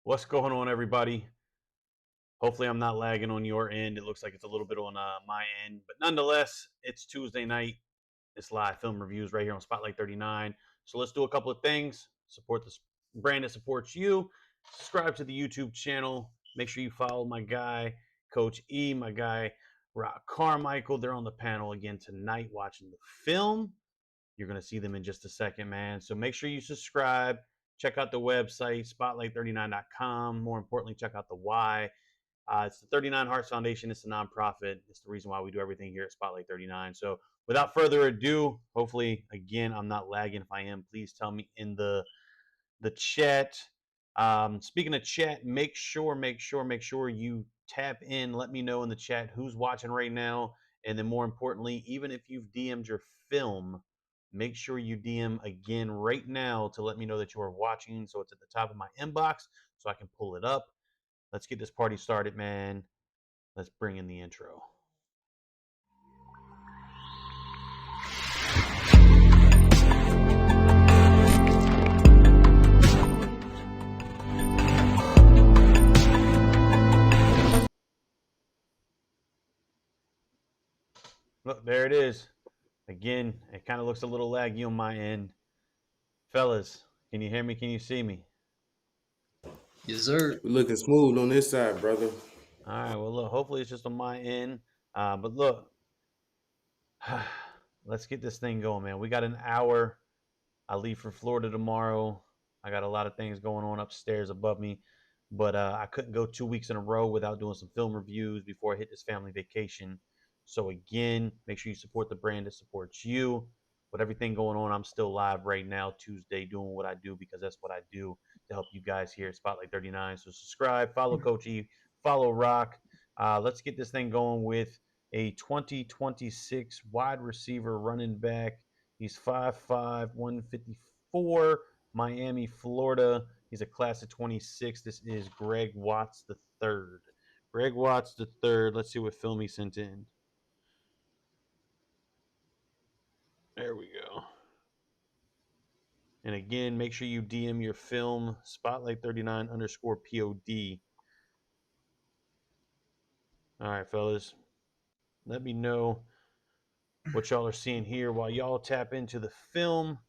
What's going on, everybody? Hopefully, I'm not lagging on your end. It looks like it's a little bit on my end, but nonetheless, it's Tuesday night. It's live film reviews right here on Spotlight 39. So let's do a couple of things. Support this brand that supports you. Subscribe to the YouTube channel. Make sure you follow my guy, Coach E, my guy, ROC Carmichael. They're on the panel again tonight watching the film. You're going to see them in just a second, man. So make sure you subscribe. Check out the website, spotlight39.com. More importantly, check out the why. It's the 39 Hearts Foundation. It's a nonprofit. It's the reason why we do everything here at Spotlight 39. So without further ado, hopefully, again, I'm not lagging. If I am, please tell me in the chat. Speaking of chat, make sure you tap in. Let me know in the chat who's watching right now. And then more importantly, even if you've DM'd your film, make sure you DM again right now to let me know that you are watching. So it's at the top of my inbox so I can pull it up. Let's get this party started, man. Let's bring in the intro. Look, there it is. Again, it kind of looks a little laggy on my end. Fellas, can you hear me? Can you see me? Yes, sir. We're looking smooth on this side, brother. All right. Well, look, hopefully it's just on my end. But look, let's get this thing going, man. We got an hour. I leave for Florida tomorrow. I got a lot of things going on upstairs above me. But I couldn't go 2 weeks in a row without doing some film reviews before I hit this family vacation. So again, make sure you support the brand that supports you. With everything going on, I'm still live right now, Tuesday, doing what I do because that's what I do to help you guys here at Spotlight 39. So subscribe, follow Coach E, follow Rock. Let's get this thing going with a 2026 wide receiver running back. He's 5'5", 154, Miami, Florida. He's a class of 26. This is Greg Watts the third. Greg Watts the third. Let's see what film he sent in. There we go. And again, make sure you DM your film, spotlight39_POD. All right, fellas. Let me know what y'all are seeing here while y'all tap into the film.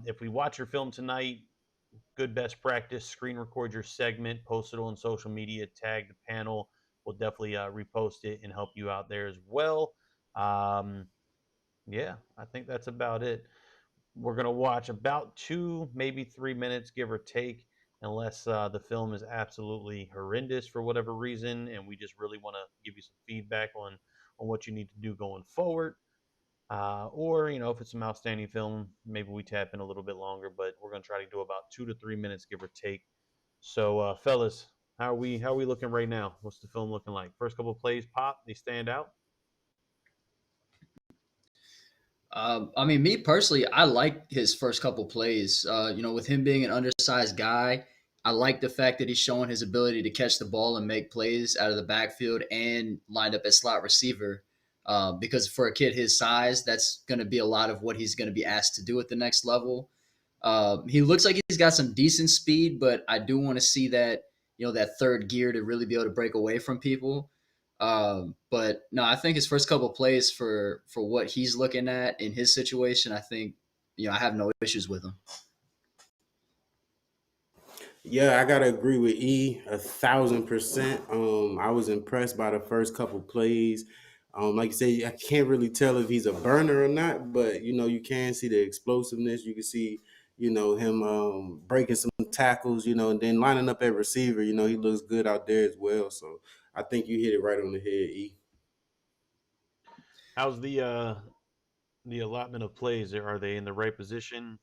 If we watch your film tonight, good best practice, screen record your segment, post it on social media, tag the panel. We'll definitely repost it and help you out there as well. Yeah, I think that's about it. We're going to watch about 2, maybe 3 minutes, give or take, unless the film is absolutely horrendous for whatever reason, and we just really want to give you some feedback on what you need to do going forward. Or, if it's some outstanding film, maybe we tap in a little bit longer, but we're going to try to do about 2 to 3 minutes, give or take. So, fellas, how are we looking right now? What's the film looking like? First couple of plays pop, they stand out. Me personally, I like his first couple plays. With him being an undersized guy, I like the fact that he's showing his ability to catch the ball and make plays out of the backfield and lined up as slot receiver. Because for a kid his size, that's going to be a lot of what he's going to be asked to do at the next level. He looks like he's got some decent speed, but I do want to see that that third gear to really be able to break away from people. But no, I think his first couple of plays for what he's looking at in his situation, I think I have no issues with him. Yeah, I gotta agree with E 1,000%. I was impressed by the first couple plays. Like you say, I can't really tell if he's a burner or not, but you can see the explosiveness. You can see, him breaking some tackles, and then lining up at receiver. He looks good out there as well. So I think you hit it right on the head, E. How's the allotment of plays? Are they in the right position,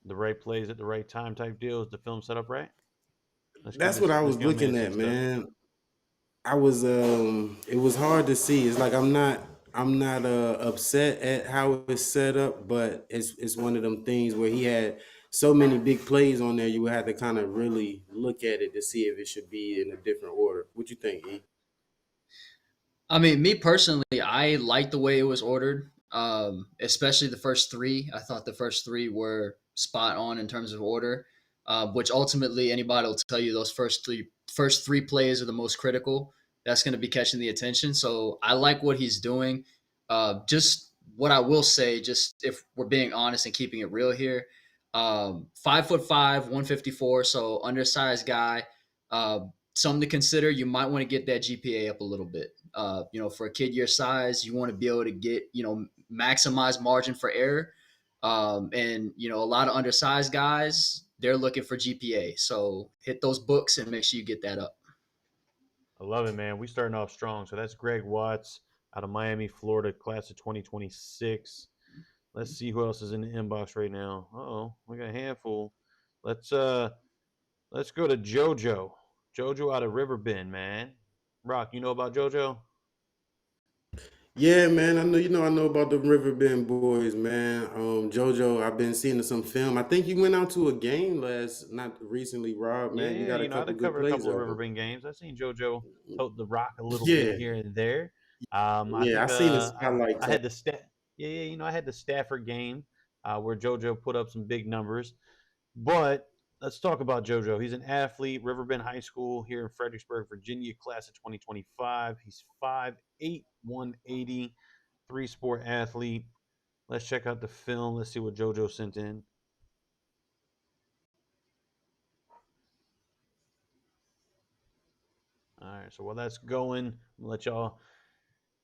the right plays at the right time type deal? Is the film set up right? Let's give That's what I this was young man looking some at, stuff. man. I was it was hard to see. It's like I'm not upset at how it's set up, but it's one of them things where he had so many big plays on there. You would have to kind of really look at it to see if it should be in a different order. What you think, E? Me personally, I like the way it was ordered, especially the first three. I thought the first three were spot on in terms of order. which ultimately anybody will tell you those first three plays are the most critical. That's going to be catching the attention. So I like what he's doing. Just what I will say, just if we're being honest and keeping it real here, 5'5", 154, so undersized guy. Uh, Something to consider. You might want to get that GPA up a little bit. For a kid your size, you want to be able to get, maximize margin for error. And a lot of undersized guys, they're looking for GPA. So hit those books and make sure you get that up. I love it, man. We starting off strong. So that's Greg Watts out of Miami, Florida, class of 2026. Let's see who else is in the inbox right now. Uh-oh, we got a handful. Let's let's go to JoJo. JoJo out of Riverbend, man. Rock, you know about JoJo? Yeah, man. I know about the Riverbend boys, man. JoJo, I've been seeing some film. I think you went out to a game not recently, Rob, man. You Yeah, got a I couple done good covered a plays couple of of him. Riverbend games. I've seen JoJo tote the rock a little bit Yeah, here and there. I yeah. I think seen the I spotlights. had the I had the Stafford game where JoJo put up some big numbers. But let's talk about JoJo. He's an athlete, Riverbend High School here in Fredericksburg, Virginia, class of 2025. He's 5'8", 180, three-sport athlete. Let's check out the film. Let's see what JoJo sent in. All right, so while that's going, I'll let y'all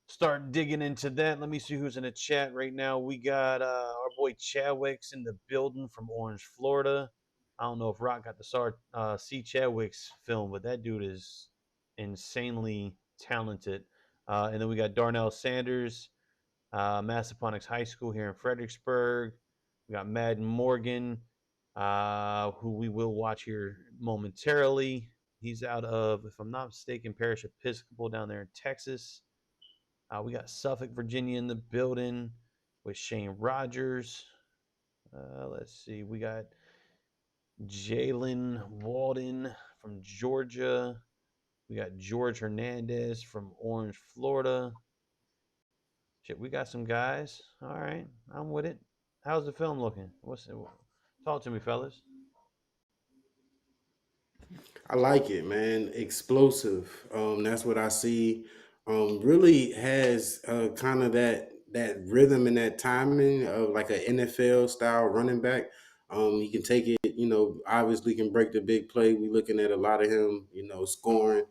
start digging into that. Let me see who's in the chat right now. We got our boy Chadwick's in the building from Orange, Florida. I don't know if Rock got to start see Chadwick's film, but that dude is insanely talented. And then we got Darnell Sanders, Massaponax High School here in Fredericksburg. We got Madden Morgan, who we will watch here momentarily. He's out of, if I'm not mistaken, Parish Episcopal down there in Texas. We got Suffolk, Virginia in the building with Shane Rogers. Let's see. We got Jalen Walden from Georgia. We got George Hernandez from Orange, Florida. Shit, we got some guys. All right, I'm with it. How's the film looking? What's it? Talk to me, fellas. I like it, man. Explosive. That's what I see. Really has kind of that rhythm and that timing of like an NFL style running back. He can take it. Obviously can break the big play. We looking at a lot of him. Scoring.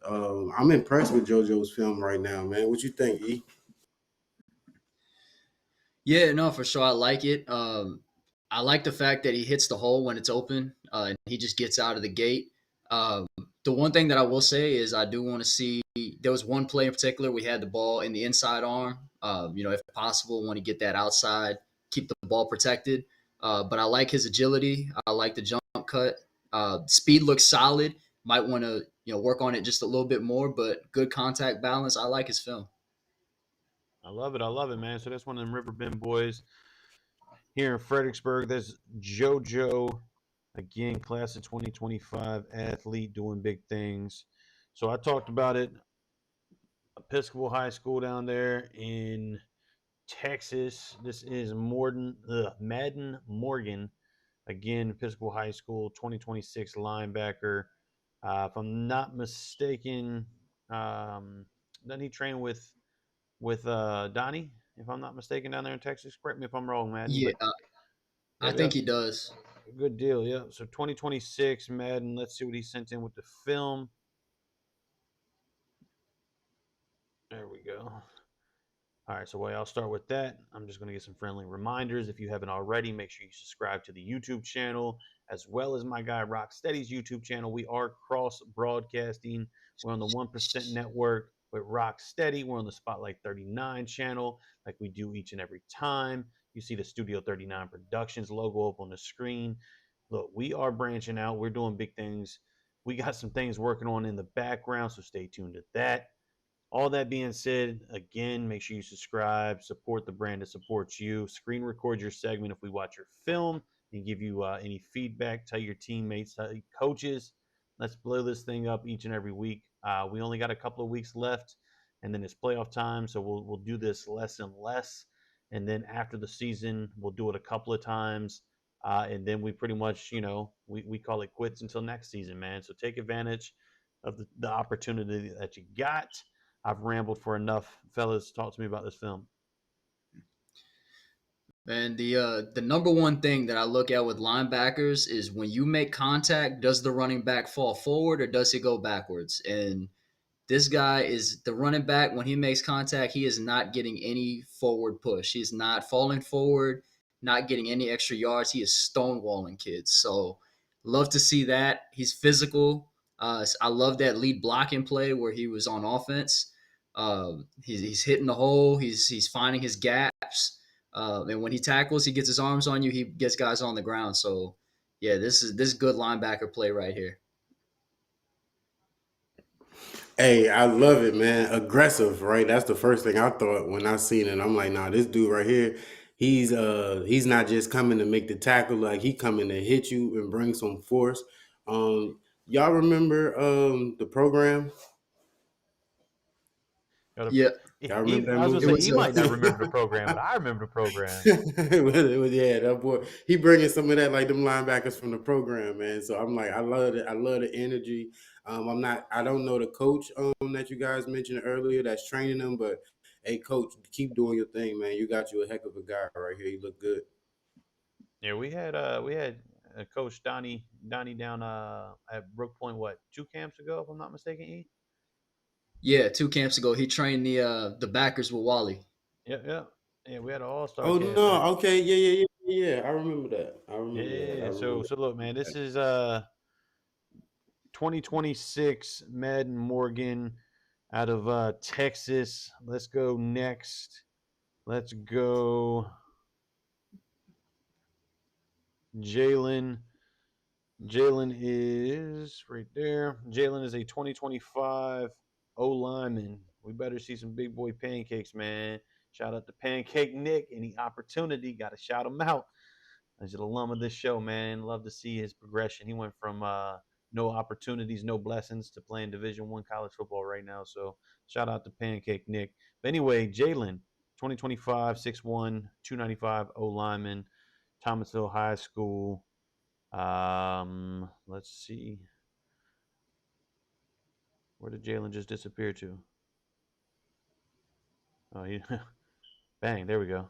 I'm impressed with JoJo's film right now, man. What you think, E? Yeah, no, for sure. I like it. I like the fact that he hits the hole when it's open, and he just gets out of the gate. Um, the one thing that I will say is I do want to see. There was one play in particular. We had the ball in the inside arm. If possible, want to get that outside, keep the ball protected. But I like his agility. I like the jump cut. Speed looks solid. Might want to work on it just a little bit more, but good contact balance. I like his film. I love it. I love it, man. So that's one of them Riverbend boys here in Fredericksburg. That's JoJo, again, class of 2025, athlete doing big things. So I talked about it. Episcopal High School down there in Texas. This is Madden Morgan, again, Episcopal High School, 2026 linebacker. If I'm not mistaken, doesn't he train with Donnie? If I'm not mistaken, down there in Texas. Correct me if I'm wrong, Madden. Yeah, But I yep, think yep, he does. good deal. Yep. So 2026 Madden. Let's see what he sent in with the film. There we go. All right, so I'll start with that. I'm just going to get some friendly reminders. If you haven't already, make sure you subscribe to the YouTube channel as well as my guy Rocksteady's YouTube channel. We are cross broadcasting. We're on the 1% network with Rocksteady. We're on the Spotlight 39 channel like we do each and every time. You see the Studio 39 Productions logo up on the screen. Look, we are branching out. We're doing big things. We got some things working on in the background, so stay tuned to that. All that being said, again, make sure you subscribe, support the brand that supports you, screen record your segment if we watch your film, and give you any feedback. Tell your teammates, tell your coaches. Let's blow this thing up each and every week. We only got a couple of weeks left, and then it's playoff time, so we'll do this less and less. And then after the season, we'll do it a couple of times. And then we pretty much, we call it quits until next season, man. So take advantage of the opportunity that you got. I've rambled for enough. Fellas, talk to me about this film. And the number one thing that I look at with linebackers is when you make contact, does the running back fall forward or does he go backwards? And this guy is the running back. When he makes contact, he is not getting any forward push. He's not falling forward, not getting any extra yards. He is stonewalling kids. So love to see that. He's physical. I love that lead blocking play where he was on offense. He's hitting the hole. He's finding his gaps. And when he tackles, he gets his arms on you. He gets guys on the ground. So yeah, this is good linebacker play right here. Hey, I love it, man. Aggressive, right? That's the first thing I thought when I seen it. I'm like, nah, this dude right here, he's not just coming to make the tackle, like he coming to hit you and bring some force. Y'all remember the program? Yeah, Y'all remember that I was gonna it say movie? was he a might not remember the program, but I remember the program. Yeah, that boy, he bringing some of that like them linebackers from the program, man. So I'm like, I love it. I love the energy. I don't know the coach that you guys mentioned earlier that's training them, but hey, coach, keep doing your thing, man. You got you a heck of a guy right here. You look good. Yeah, we had Coach Donnie down at Brook Point, what, 2 camps ago, if I'm not mistaken. E. Yeah, 2 camps ago, he trained the backers with Wally. Yeah. We had an All Star Oh cast no, there. okay, yeah. I remember that. I Yeah, remember yeah, that. I yeah. So remember so look, man, this that. is 2026 Madden Morgan out of Texas. Let's go next. Let's go Jalen. Jalen is right there. Jalen is a 2025 O lineman. We better see some big boy pancakes, man. Shout out to Pancake Nick. Any opportunity, got to shout him out. As an alum of this show, man, love to see his progression. He went from no opportunities, no blessings to playing Division I college football right now. So shout out to Pancake Nick. But anyway, Jalen, 2025, 6'1", 295 O lineman, Thomasville High School. Let's see. Where did Jalen just disappear to? Oh, he bang, there we go.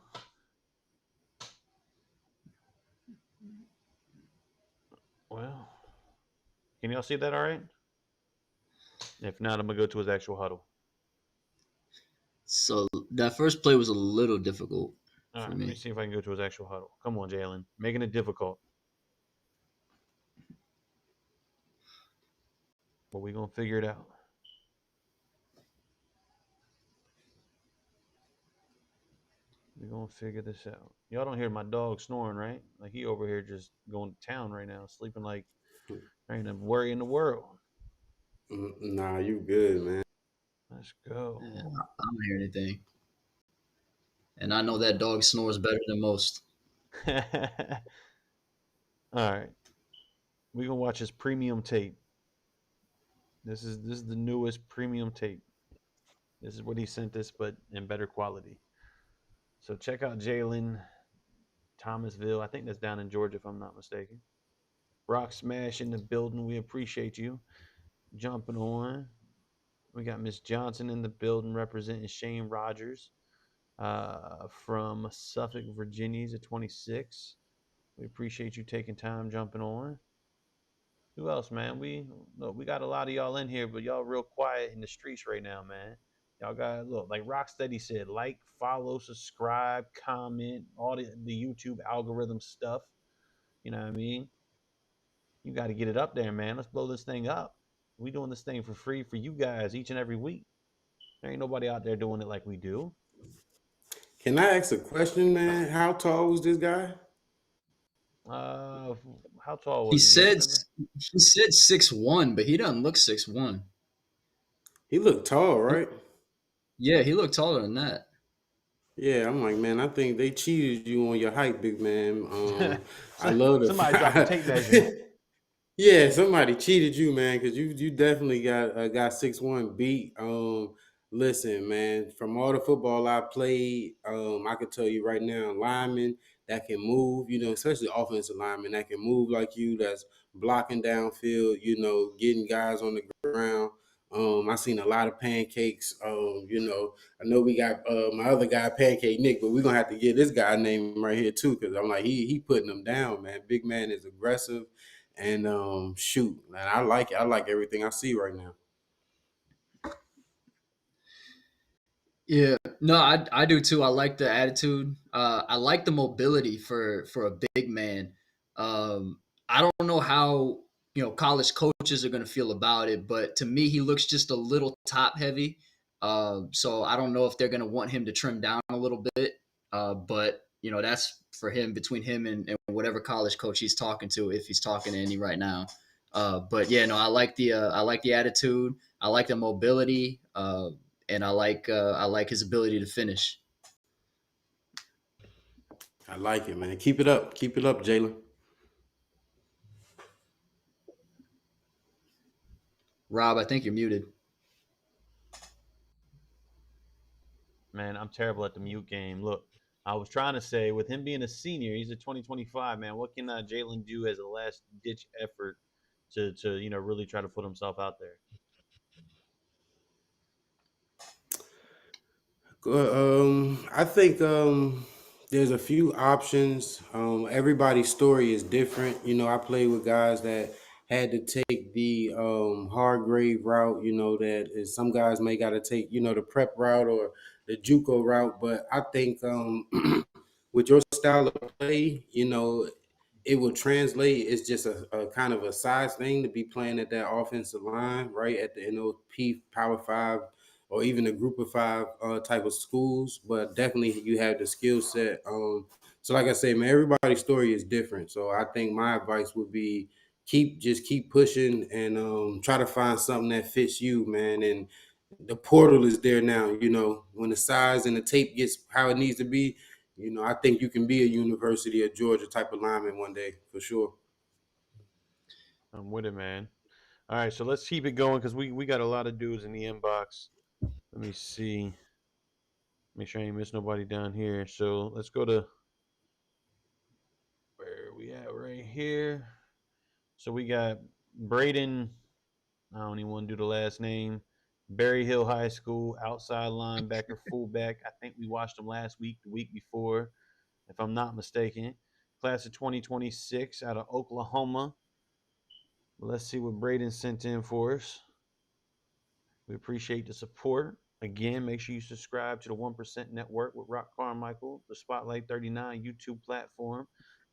Well, can y'all see that all right? If not, I'm gonna go to his actual huddle. So that first play was a little difficult All for right, let me me. see if I can go to his actual huddle. Come on, Jalen, making it difficult, but we gonna figure it out. We gonna figure this out. Y'all don't hear my dog snoring, right? Like he over here just going to town right now, sleeping like there ain't a worry in the world. Nah, you good, man. Let's go. Yeah, I don't hear anything, and I know that dog snores better than most. All right, we gonna watch his premium tape. This is the newest premium tape. This is what he sent us, but in better quality. So check out Jalen Thomasville. I think that's down in Georgia, if I'm not mistaken. Rock Smash in the building. We appreciate you jumping on. We got Miss Johnson in the building representing Shane Rogers from Suffolk, Virginia. He's a 26. We appreciate you taking time jumping on. Who else, man? We got a lot of y'all in here, but y'all real quiet in the streets right now, man. Y'all got look like Rocksteady said, like, follow, subscribe, comment, all the YouTube algorithm stuff. You know what I mean? You got to get it up there, man. Let's blow this thing up. We doing this thing for free for you guys each and every week. There ain't nobody out there doing it like we do. Can I ask a question, man? How tall was this guy? Uh, how tall He was he? You said remember? he said 6'1", but he doesn't look 6'1". He looked tall, He, right? yeah, he looked taller than that. Yeah, I'm like, man, I think they cheated you on your height, big man. I love Somebody dropped the the tape measure. yeah, somebody cheated you, man, because you definitely got 6'1" beat. Listen, man, from all the football I played, I could tell you right now, linemen, that can move, especially offensive linemen that can move like you, that's blocking downfield, getting guys on the ground. I seen a lot of pancakes. I know we got my other guy, Pancake Nick, but we're gonna have to get this guy name right here too, because I'm like he putting them down, man. Big man is aggressive, and shoot, man, I like it. I like everything I see right now. Yeah, no, I do too. I like the attitude. I like the mobility for a big man. I don't know how college coaches are going to feel about it, but to me, he looks just a little top heavy. So I don't know if they're going to want him to trim down a little bit. But that's for him, between him and whatever college coach he's talking to, if he's talking to any right now. But yeah, no, I like the attitude. I like the mobility. And I like his ability to finish. I like it, man. Keep it up, Jalen. Rob, I think you're muted. Man, I'm terrible at the mute game. Look, I was trying to say, with him being a senior, he's a 2025 man. What can Jalen do as a last ditch effort to really try to put himself out there? I think there's a few options. Everybody's story is different. I played with guys that had to take the hard grade route. That is, some guys may got to take the prep route or the JUCO route. But I think with your style of play, it will translate. It's just a kind of a size thing to be playing at that offensive line, right at the NOP Power Five or even a Group of Five type of schools. But definitely, you have the skill set. So, like I said, man, everybody's story is different. So, I think my advice would be keep pushing and try to find something that fits you, man. And the portal is there now. When the size and the tape gets how it needs to be, I think you can be a University of Georgia type of lineman one day for sure. I'm with it, man. All right, so let's keep it going because we got a lot of dudes in the inbox. Let me see. Make sure I ain't miss nobody down here. So let's go to where are we at right here. So we got Braden. I don't even want to do the last name. Berry Hill High School, outside linebacker, fullback. I think we watched him last week, the week before, if I'm not mistaken. Class of 2026 out of Oklahoma. Let's see what Braden sent in for us. We appreciate the support. Again, make sure you subscribe to the 1% Network with Rock Carmichael, the Spotlight 39 YouTube platform.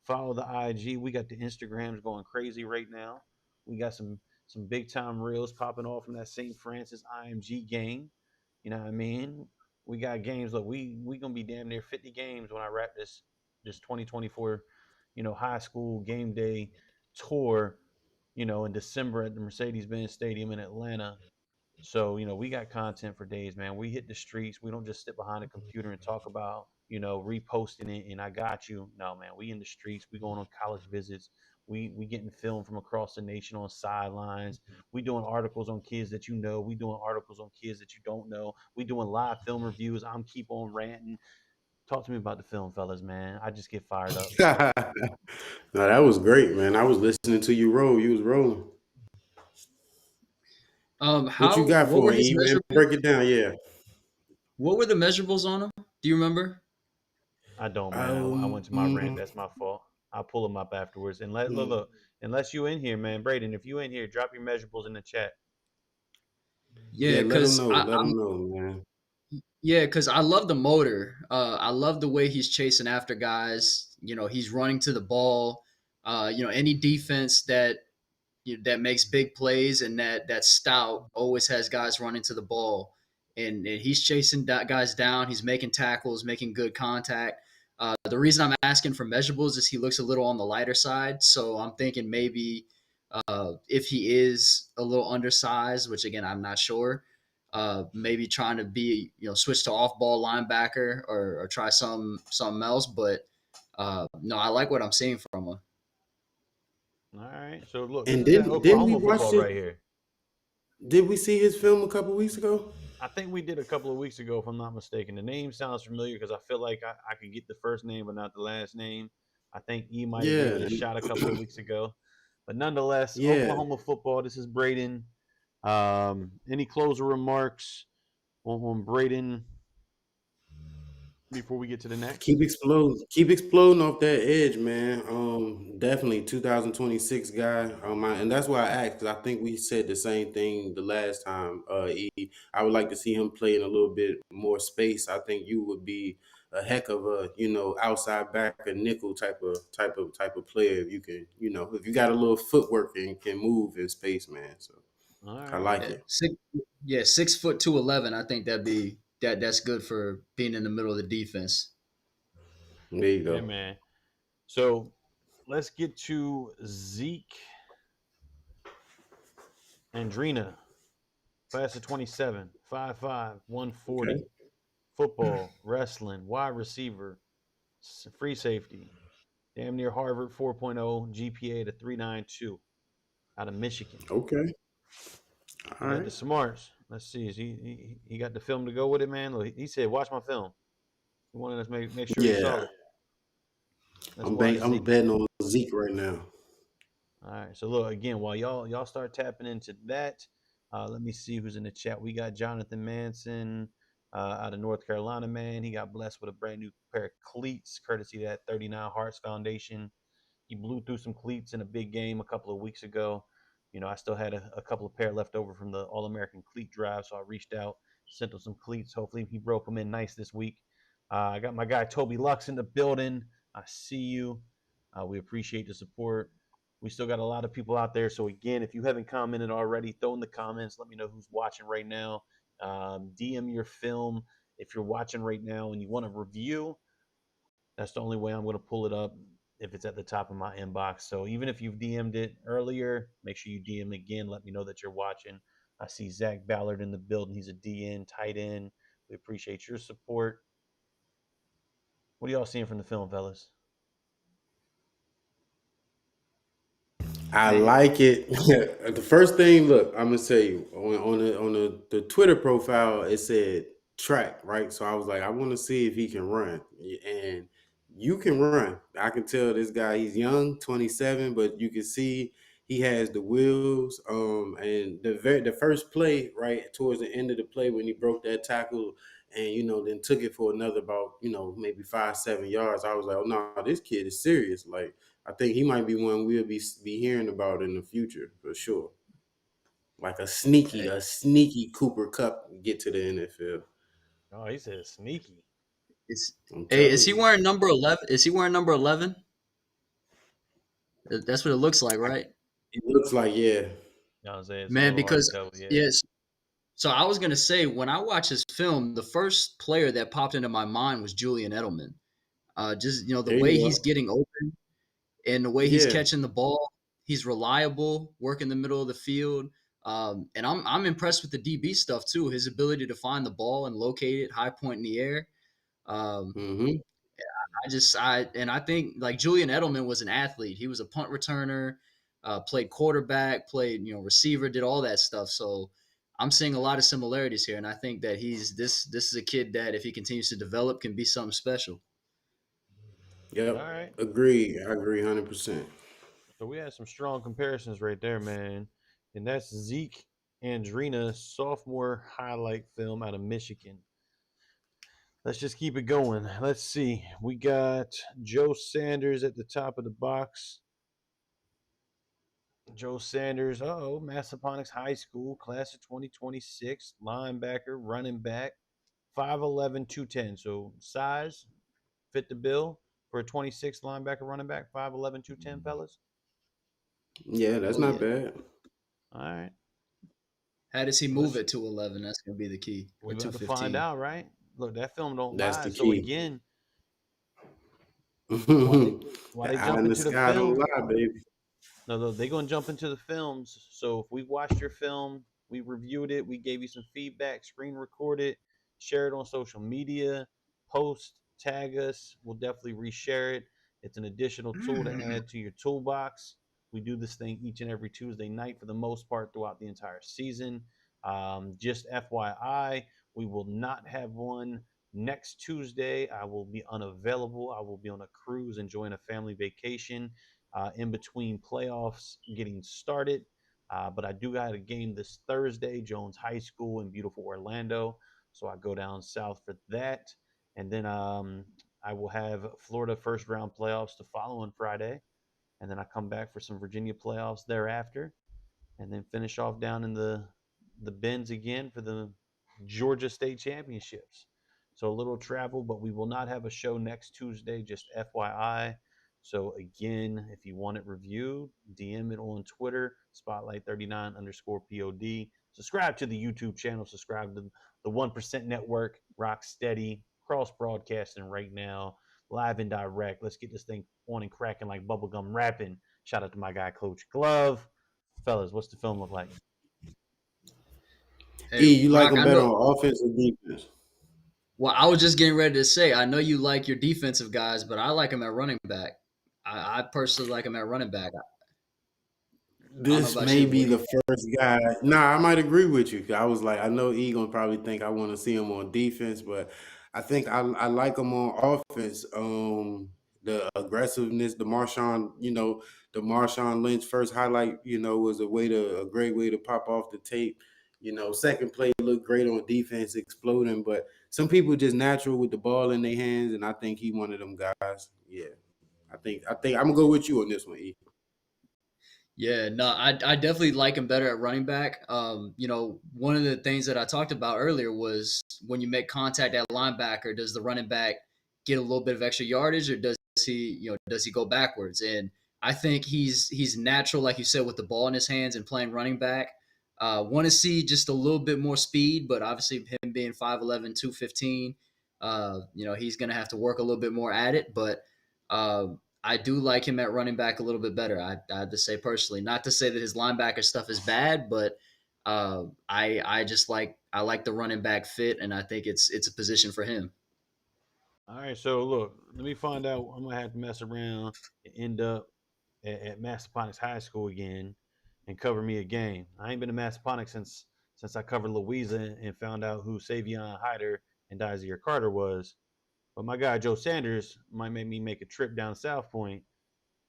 Follow the IG. We got the Instagrams going crazy right now. We got some big time reels popping off from that St. Francis IMG game. You know what I mean? We got games. Look, we gonna be damn near 50 games when I wrap this 2024, high school game day tour, in December at the Mercedes-Benz Stadium in Atlanta. So, we got content for days, man. We hit the streets. We don't just sit behind a computer and talk about, reposting it and I got you. No, man, we in the streets. We going on college visits. We getting film from across the nation on sidelines. We doing articles on kids that you know. We doing articles on kids that you don't know. We doing live film reviews. I'm keep on ranting. Talk to me about the film, fellas, man. I just get fired up. No, that was great, man. I was listening to you roll. You was rolling. What you How got what for were it, his E, man? measurables? Break it down, yeah. What were the measurables on him? Do you remember? I don't, man. I Um, went to my rant. mm, That's my fault. I'll pull them up afterwards. And mm. look, unless you in here, man, Braden, if you in here, drop your measurables in the chat. Yeah, Yeah, let them because know. Let them know, man. I love the motor. I love the way he's chasing after guys. He's running to the ball. Any defense that makes big plays and that stout always has guys running to the ball, and he's chasing guys down. He's making tackles, making good contact. The reason I'm asking for measurables is he looks a little on the lighter side, so I'm thinking maybe if he is a little undersized, which again I'm not sure, maybe trying to be switch to off ball linebacker or try something else. But no, I like what I'm seeing from him. All right. So look, this And is that didn't we Oklahoma watch football it? right here. Did we see his film a couple weeks ago? I think we did a couple of weeks ago, if I'm not mistaken. The name sounds familiar because I feel like I could get the first name but not the last name. I think E might have gave it Yeah, a shot a couple of weeks ago. But nonetheless, yeah. Oklahoma football. This is Braden. Any closer remarks on Braden before we get to the next? Keep exploding off that edge, man. Definitely 2026 guy. And that's why I asked, because I think we said the same thing the last time. I would like to see him play in a little bit more space. I think you would be a heck of a, outside back, a nickel type of player. If you can, if you got a little footwork and can move in space, man. So All I right. like Yeah, it. 6 foot 211. I think that's good for being in the middle of the defense. There you Yeah, go. man. So let's get to Zeke Andrina, class of 27, 5'5", Okay. 140, football, wrestling, wide receiver, free safety, damn near Harvard 4.0, GPA to 3.92, out of Michigan. Okay. He All got the right. smarts. Let's see. He got the film to go with it, man? Look, he said, watch my film. He wanted us to make sure he saw Yeah. it. Let's watch I'm Zeke. betting on Zeke right now. All right. So look again while y'all start tapping into that. Let me see who's in the chat. We got Jonathan Manson out of North Carolina. Man, he got blessed with a brand new pair of cleats, courtesy of that 39 Hearts Foundation. He blew through some cleats in a big game a couple of weeks ago. I still had a couple of pair left over from the All American cleat drive, so I reached out, sent him some cleats. Hopefully, he broke them in nice this week. I got my guy Toby Lux in the building. I see you. We appreciate the support. We still got a lot of people out there. So again, if you haven't commented already, throw in the comments. Let me know who's watching right now. DM your film if you're watching right now and you want to review. That's the only way I'm going to pull it up if it's at the top of my inbox. So even if you've DM'd it earlier, make sure you DM again. Let me know that you're watching. I see Zach Ballard in the building. He's a DN, tight end. We appreciate your support. What are y'all seeing from the film, fellas? I Man, like it. The first thing, look, I'm gonna say on the Twitter profile, it said track, right? So I was like, I want to see if he can run, and you can run. I can tell this guy, he's young, 27, but you can see he has the wheels. And the first play, right towards the end of the play when he broke that tackle, and then took it for another about maybe 5-7 yards. I was like, oh no, this kid is serious, like. I think he might be one we'll be hearing about in the future for sure. Like hey, a sneaky Cooper Cup get to the NFL. Oh, he said sneaky. is I'm hey, is telling he you. wearing number 11? Is he wearing number 11? That's what it looks like, I, right? it looks like, yeah. I was saying it's a Man, little hard to because tell. Yeah. yes. So I was gonna say when I watched his film, the first player that popped into my mind was Julian Edelman. Just the There you way he's go. getting open and the way he's Yeah. catching the ball, he's reliable, work in the middle of the field. And I'm impressed with the DB stuff too. His ability to find the ball and locate it high point in the air. Um, Mm-hmm. I think like Julian Edelman was an athlete. He was a punt returner, played quarterback, played receiver, did all that stuff. So I'm seeing a lot of similarities here, and I think that he's this is a kid that if he continues to develop can be something special. All Yep. right. Agree. I agree 100%. So we had some strong comparisons right there, man. And that's Zeke Andrina, sophomore highlight film out of Michigan. Let's just keep it going. Let's see. We got Joe Sanders at the top of the box. Joe Sanders, Massaponax High School, class of 2026, linebacker, running back, 5'11", 210. So size, fit the bill for a 26 linebacker, running back, 5'11", 210, fellas. Yeah, that's Oh not yeah. bad. All right. How does he So move let's it to 11? That's gonna be the key. we Or about to find 215. out, right? Look, that film don't That's lie. the So key. again, while they while they The eye jump in the into the sky don't film, lie, baby. no, they're gonna jump into the films. So if we watched your film, we reviewed it, we gave you some feedback, screen record it, share it on social media, post, tag us. We'll definitely reshare it. It's an additional tool to add to your toolbox. We do this thing each and every Tuesday night for the most part throughout the entire season. Just FYI, we will not have one next Tuesday. I will be unavailable. I will be on a cruise enjoying a family vacation in between playoffs getting started. But I do got a game this Thursday, Jones High School in beautiful Orlando. So I go down south for that. And then I will have Florida first round playoffs the following Friday. And then I come back for some Virginia playoffs thereafter, and then finish off down in the bins again for the Georgia State Championships. So a little travel, but we will not have a show next Tuesday, just FYI. So again, if you want it reviewed, DM it on Twitter, spotlight39 underscore POD. Subscribe to the YouTube channel, subscribe to the 1% Network, Rock Steady, cross broadcasting right now, live and direct. Let's get this thing on and cracking like bubblegum rapping. Shout out to my guy, Coach Glove. Fellas, what's the film look like? Hey, You like Rock, them I better know. on offense or defense? Well, I was just getting ready to say, I know you like your defensive guys, but I like him at running back. I personally like him at running back. I don't know This about may you. be What do you? the first guy. Nah, I might agree with you. I was like, I know E gonna probably think I want to see him on defense, but I think I like him on offense. The aggressiveness, the Marshawn Lynch first highlight, was a great way to pop off the tape. Second play looked great on defense, exploding. But some people just natural with the ball in their hands, and I think he one of them guys. Yeah, I think I'm gonna go with you on this one, E. Yeah, no, I definitely like him better at running back. One of the things that I talked about earlier was when you make contact at linebacker, does the running back get a little bit of extra yardage, or does he go backwards? And I think he's natural, like you said, with the ball in his hands and playing running back. Want to see just a little bit more speed, but obviously him being 5'11", 215, he's going to have to work a little bit more at it. But uh, I do like him at running back a little bit better. I have to say personally, not to say that his linebacker stuff is bad, but I like the running back fit, and I think it's a position for him. All right, so look, let me find out. I'm gonna have to mess around and end up at Massaponics High School again and cover me a game. I ain't been to Massaponics since I covered Louisa and found out who Savion Hyder and Dazier Carter was. But my guy Joe Sanders might make me make a trip down South Point,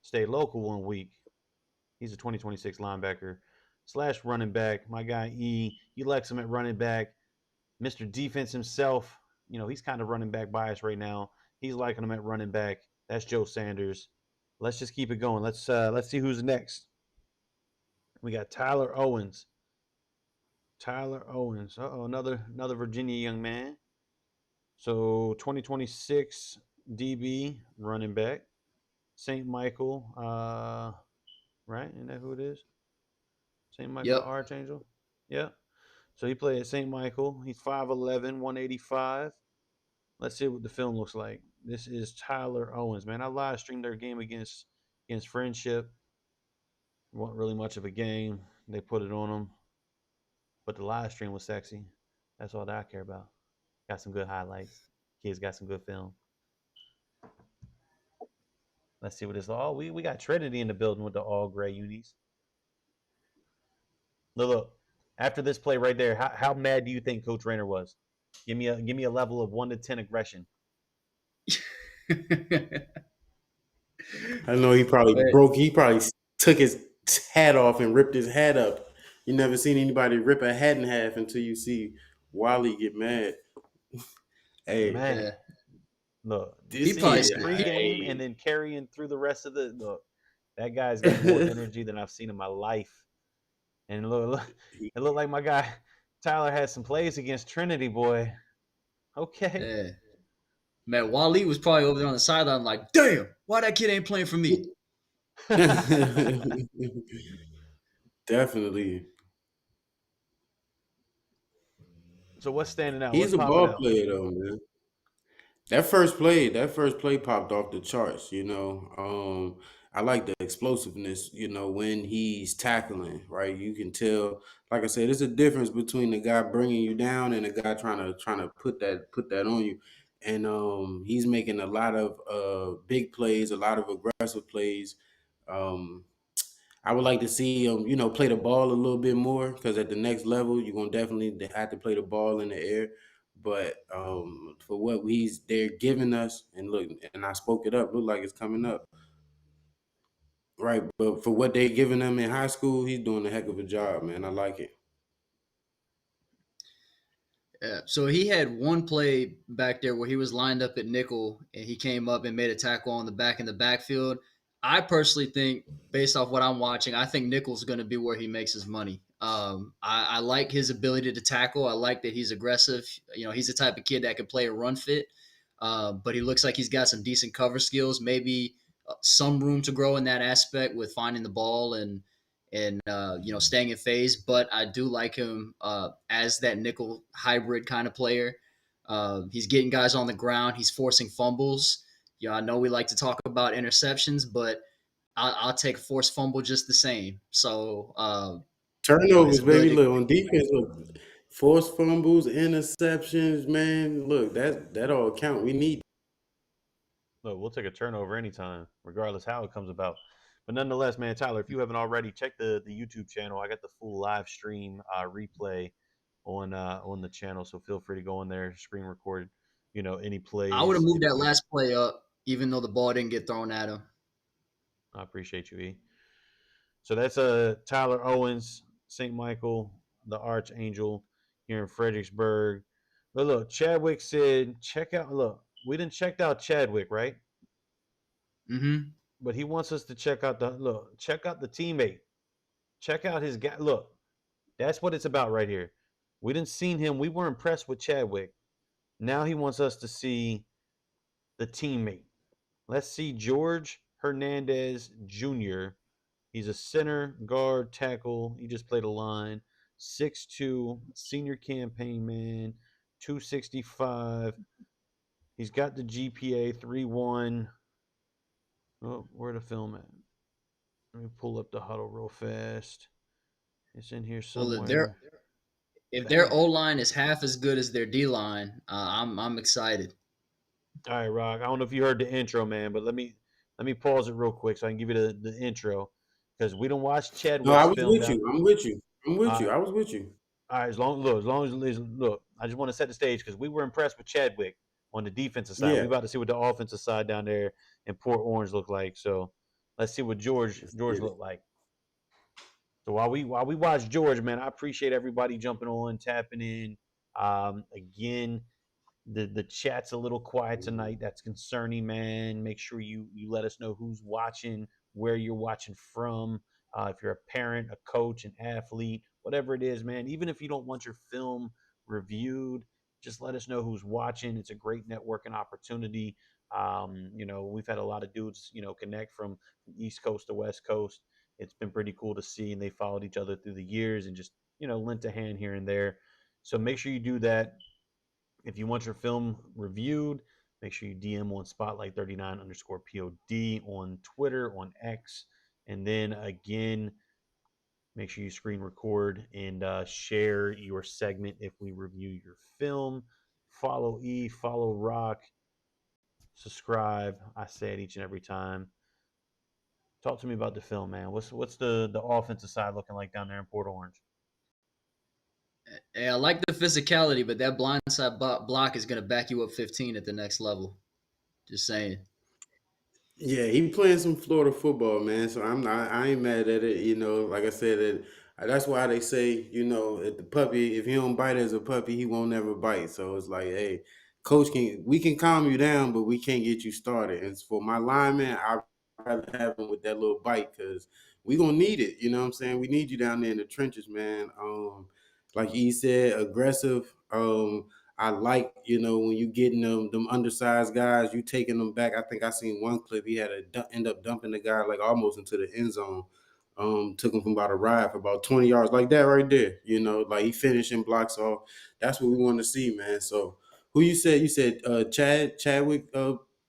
stay local one week. He's a 2026 linebacker slash running back. My guy E, he likes him at running back. Mr. Defense himself, he's kind of running back bias right now. He's liking him at running back. That's Joe Sanders. Let's just keep it going. Let's see who's next. We got Tyler Owens. Tyler Owens. Oh, another Virginia young man. So 2026 DB running back. St. Michael. Right? Isn't that who it is? St. Michael the Yep, Archangel. Yeah. So he played at St. Michael. He's 5'11", 185. Let's see what the film looks like. This is Tyler Owens, man. I live streamed their game against Friendship. It wasn't really much of a game. They put it on them, but the live stream was sexy. That's all that I care about. Got some good highlights. Kids got some good film. Let's see what it's all. We got Trinity in the building with the all gray unis. Look. After this play right there, how mad do you think Coach Rayner was? Give me a level of 1 to 10 aggression. I know he probably but broke. He probably took his hat off and ripped his hat up. You never seen anybody rip a hat in half until you see Wally get mad. Hey, Man, yeah, look, he this probably seeing kid, said he. pregame and then carrying through the rest of the look. That guy's got more energy than I've seen in my life. And it looked like my guy Tyler had some plays against Trinity, boy. Okay. Yeah. Man, Wally was probably over there on the sideline, like, damn, why that kid ain't playing for me? definitely. So what's standing out? What's He's a popping ball out? player though, man. That first play popped off the charts. I like the explosiveness, when he's tackling, right? You can tell, like I said, there's a difference between the guy bringing you down and the guy trying to put that on you. And he's making a lot of big plays, a lot of aggressive plays. Um I would like to see him, play the ball a little bit more because at the next level, you're gonna definitely have to play the ball in the air. But for what they're giving us, and look, and I spoke it up, look like it's coming up, right? But for what they're giving him in high school, he's doing a heck of a job, man. I like it. Yeah. So he had one play back there where he was lined up at nickel and he came up and made a tackle on the back in the backfield. I personally think, based off what I'm watching, I think nickel's going to be where he makes his money. I like his ability to tackle. I like that he's aggressive. He's the type of kid that can play a run fit, but he looks like he's got some decent cover skills. Maybe some room to grow in that aspect with finding the ball and staying in phase. But I do like him as that nickel hybrid kind of player. He's getting guys on the ground. He's forcing fumbles. I know we like to talk about interceptions, but I'll take a forced fumble just the same. So his Turnovers, baby. ability. Look on defense. Look, forced fumbles, interceptions, man. Look, that all count. We need. Look, we'll take a turnover anytime, regardless how it comes about. But nonetheless, man, Tyler, if you haven't already, check the YouTube channel. I got the full live stream replay on the channel, so feel free to go in there, screen record, any I would have plays. moved If that you, last play up, even though the ball didn't get thrown at him. I appreciate you, E. So that's Tyler Owens, St. Michael, the Archangel here in Fredericksburg. But look, Chadwick said, check out. Look, we didn't check out Chadwick, right? Mm-hmm. But he wants us to check out the teammate. Check out his guy. Look, that's what it's about right here. We didn't seen him. We were impressed with Chadwick. Now he wants us to see the teammate. Let's see George Hernandez Jr. He's a center, guard, tackle. He just played a line. 6'2", senior campaign man, 265. He's got the GPA 3.1. Oh, where the film at? Let me pull up the huddle real fast. It's in here Well, somewhere. if their Bang. O line is half as good as their D line, I'm excited. All right, Rock. I don't know if you heard the intro, man, but let me pause it real quick so I can give you the intro because we don't watch No, I Chadwick's was film with down. you. I'm with you. I'm with All you. right, I was with you. all right. Look. I just want to set the stage because we were impressed with Chadwick on the defensive side. We Yeah. about to see what the offensive side down there in Port Orange look like. So let's see what Let's George get it. looked like. So while we watch George, man, I appreciate everybody jumping on, tapping in. Again, the chat's a little quiet tonight. That's concerning, man. Make sure you let us know who's watching, where you're watching from. If you're a parent, a coach, an athlete, whatever it is, man. Even if you don't want your film reviewed, just let us know who's watching. It's a great networking opportunity. We've had a lot of dudes, connect from East Coast to West Coast. It's been pretty cool to see, and they followed each other through the years and just lent a hand here and there. So make sure you do that. If you want your film reviewed, make sure you DM on spotlight39 underscore POD on Twitter, on X. And then again, make sure you screen record and share your segment if we review your film. Follow E, follow Rock, subscribe. I say it each and every time. Talk to me about the film, man. What's the offensive side looking like down there in Port Orange? Hey, I like the physicality, but that blindside block is going to back you up 15 at the next level. Just saying. Yeah, he playing some Florida football, man. So I ain't mad at it. Like I said, that's why they say, if the puppy, if he don't bite as a puppy, he won't never bite. So it's like, hey, we can calm you down, but we can't get you started. And for my lineman, I'd rather have him with that little bite because we gonna need it. You know what I'm saying? We need you down there in the trenches, man. Like he said, aggressive. I like, when you getting them undersized guys, you taking them back. I think I seen one clip. He had to end up dumping the guy like almost into the end zone. Took him from about a ride for about 20 yards, like that right there. Like he finishing blocks off. That's what we want to see, man. So who you said? You said Chadwick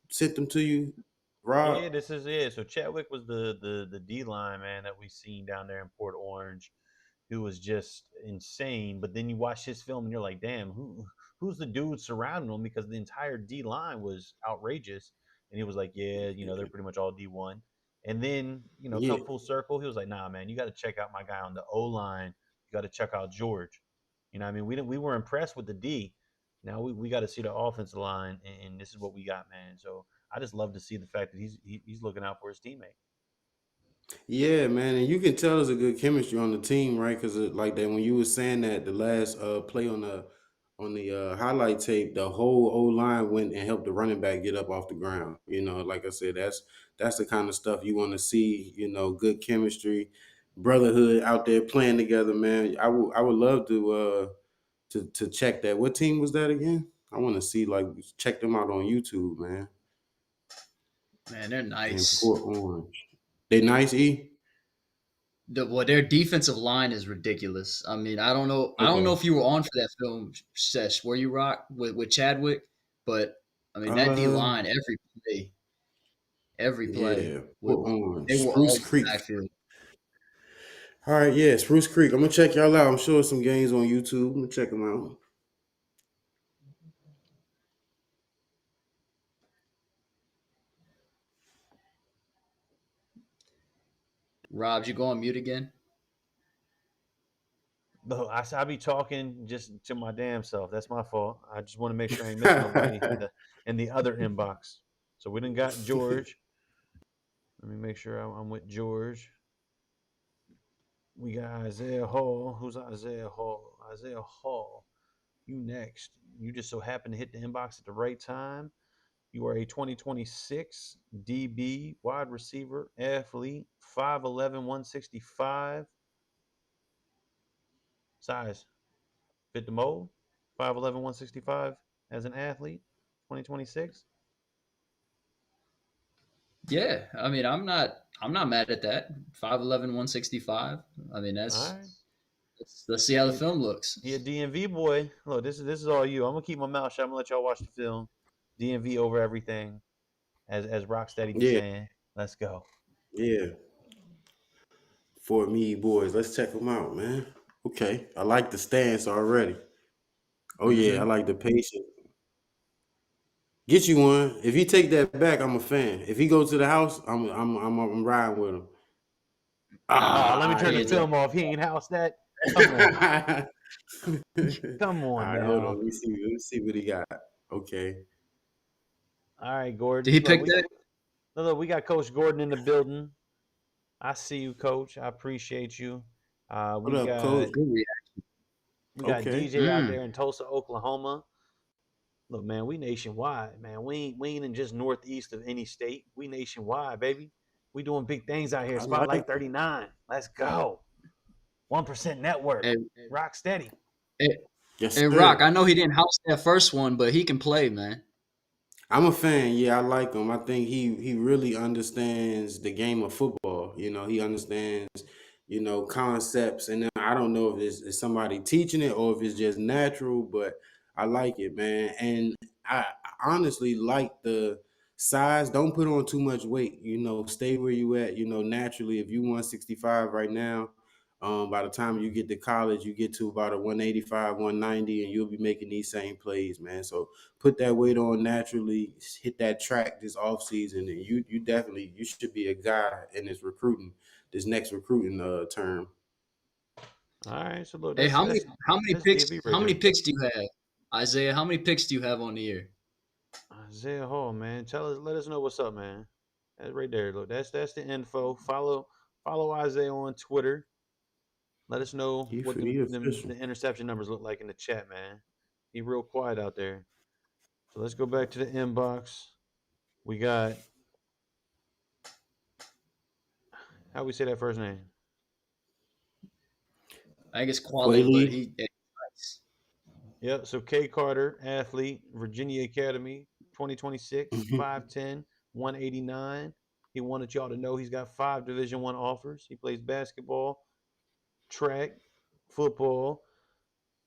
sent them to you, Rob. Yeah, this is it. So Chadwick was the D line man that we seen down there in Port Orange, who was just insane. But then you watch his film and you're like, damn, who's the dude surrounding him? Because the entire D line was outrageous. And he was like, yeah, they're pretty much all D1. And then, Yeah. come full circle, he was like, "Nah, man, you got to check out my guy on the O line. You got to check out George." I mean, we were impressed with the D. Now we got to see the offensive line, and this is what we got, man. So I just love to see the fact that he's looking out for his teammate. Yeah, man, and you can tell there's a good chemistry on the team, right? Because like that when you were saying that the last play on the highlight tape, the whole O line went and helped the running back get up off the ground. Like I said, that's the kind of stuff you want to see. Good chemistry, brotherhood out there playing together, man. I would love to check that. What team was that again? I want to see check them out on YouTube, man. Man, they're And nice. Port Orange, they nice, E. Their defensive line is ridiculous. I mean, I don't know. I don't know Okay. if you were on for that film sesh. Were you, Rock, with Chadwick? But I mean, that D Uh, line every play, Yeah, Port was they Orange, were all Spruce in the Creek. backfield. All right, yeah, Spruce Creek. I'm gonna check y'all out. I'm sure some games on YouTube. I'm gonna check them out. Rob, you go on mute again? No, I be talking just to my damn self. That's my fault. I just want to make sure I ain't missing nobody in the other inbox. So we didn't got George. Let me make sure I'm with George. We got Isaiah Hall. Who's Isaiah Hall? Isaiah Hall. You next. You just so happen to hit the inbox at the right time. You are a 2026 DB wide receiver athlete, 5'11", 165. Size fit the mold. 5'11", 165 as an athlete, 2026. Yeah, I mean, I'm not mad at that. 5'11", 165. I mean, All that's right. let's see how the He, film looks. he a DMV boy. Look, this is all you. I'm gonna keep my mouth shut. I'm gonna let y'all watch the film. DMV over everything, as Rocksteady be Yeah, saying. Let's go. yeah. For me, boys, let's check them out, man. Okay, I like the stance already. Oh yeah, I Hmm. like the patience. Get you one. If he take that back, I'm a fan. If he goes to the house, I'm riding with him. Oh, let me Ah, turn the Hands yeah. up. film off. He ain't house that. Come on. Come All on right, hold on. now. Let me see what he got. Okay. All right, Did Gordon. he Look, pick we got that? look, we got Coach Gordon in the building. I see you, Coach. I appreciate you. What We up, got coach? Good reaction. we got Okay. DJ out Mm. there in Tulsa, Oklahoma. Look, man, we nationwide, man. We ain't in just northeast of any state. We nationwide, baby. We doing big things out here. I like Spotlight it. 39. Let's go. 1% network. Hey, Rock steady. hey, Yes, hey, Rock, sir. I know he didn't house that first one, but he can play, man. I'm a fan. Yeah, I like him. I think he really understands the game of football. He understands, concepts. And I don't know if it's somebody teaching it or if it's just natural, but I like it, man. And I honestly like the size. Don't put on too much weight. Stay where you at. Naturally, if you 165 right now, by the time you get to college, you get to about a 185, 190, and you'll be making these same plays, man. So put that weight on naturally, hit that track this off season, and you definitely you should be a guy in this next recruiting term. All right. So look, Hey, that's how many that's how many that's picks DV right how many there. picks do you have, Isaiah? How many picks do you have on the year? Isaiah Hall, man. Let us know what's up, man. That's right there. Look, that's the info. Follow Isaiah on Twitter. Let us know He what he the official. interception numbers look like in the chat, man. He real quiet out there. So let's go back to the inbox. We got how we say that first name? I think it's Quale, but Quayle. he nice. Yep. So K Carter, athlete, Virginia Academy, 2026, 5'10", 189. He wanted y'all to know he's got 5 Division One offers. He plays basketball, track, football.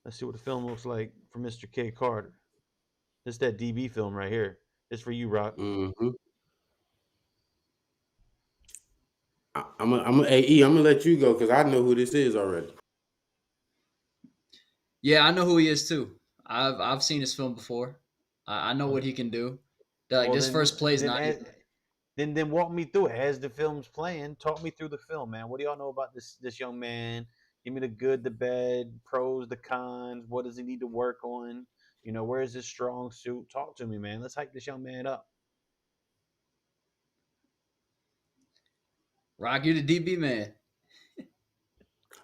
Let's see what the film looks like for Mr. K Carter. This is that DB film right here. It's for you, Rock. Mm-hmm. I'm a AE. I'm gonna let you go because I know who this is already. Yeah, I know who he is too. I've seen his film before. I know what he can do. Like Well this then first play is then not as, even. Then walk me through it as the film's playing. Talk me through the film, man. What do y'all know about this young man? Give me the good, the bad, pros, the cons. What does he need to work on? Where's his strong suit? Talk to me, man. Let's hype this young man up. Rock, you the DB man.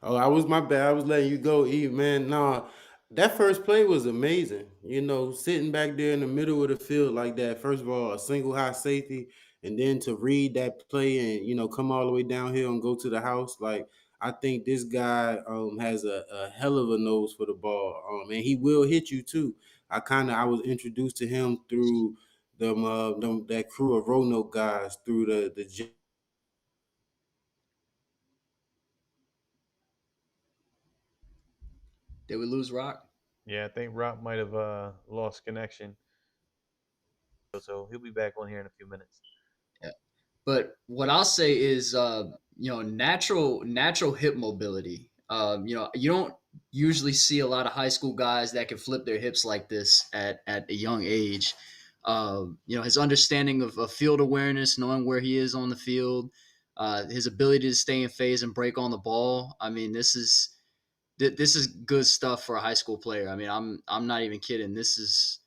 Oh, I was my bad. I was letting you go, Eve, man. Nah, that first play was amazing. Sitting back there in the middle of the field like that. First of all, a single high safety, and then to read that play and come all the way downhill and go to the house. Like I think this guy has a hell of a nose for the ball, and he will hit you too. I was introduced to him through that crew of Roanoke guys through the Did we lose Rock? Yeah, I think Rock might have lost connection, so he'll be back on here in a few minutes. Yeah. But what I'll say is, natural hip mobility. You don't usually see a lot of high school guys that can flip their hips like this at a young age. His understanding of field awareness, knowing where he is on the field, his ability to stay in phase and break on the ball. I mean, this is good stuff for a high school player. I mean, I'm not even kidding. This is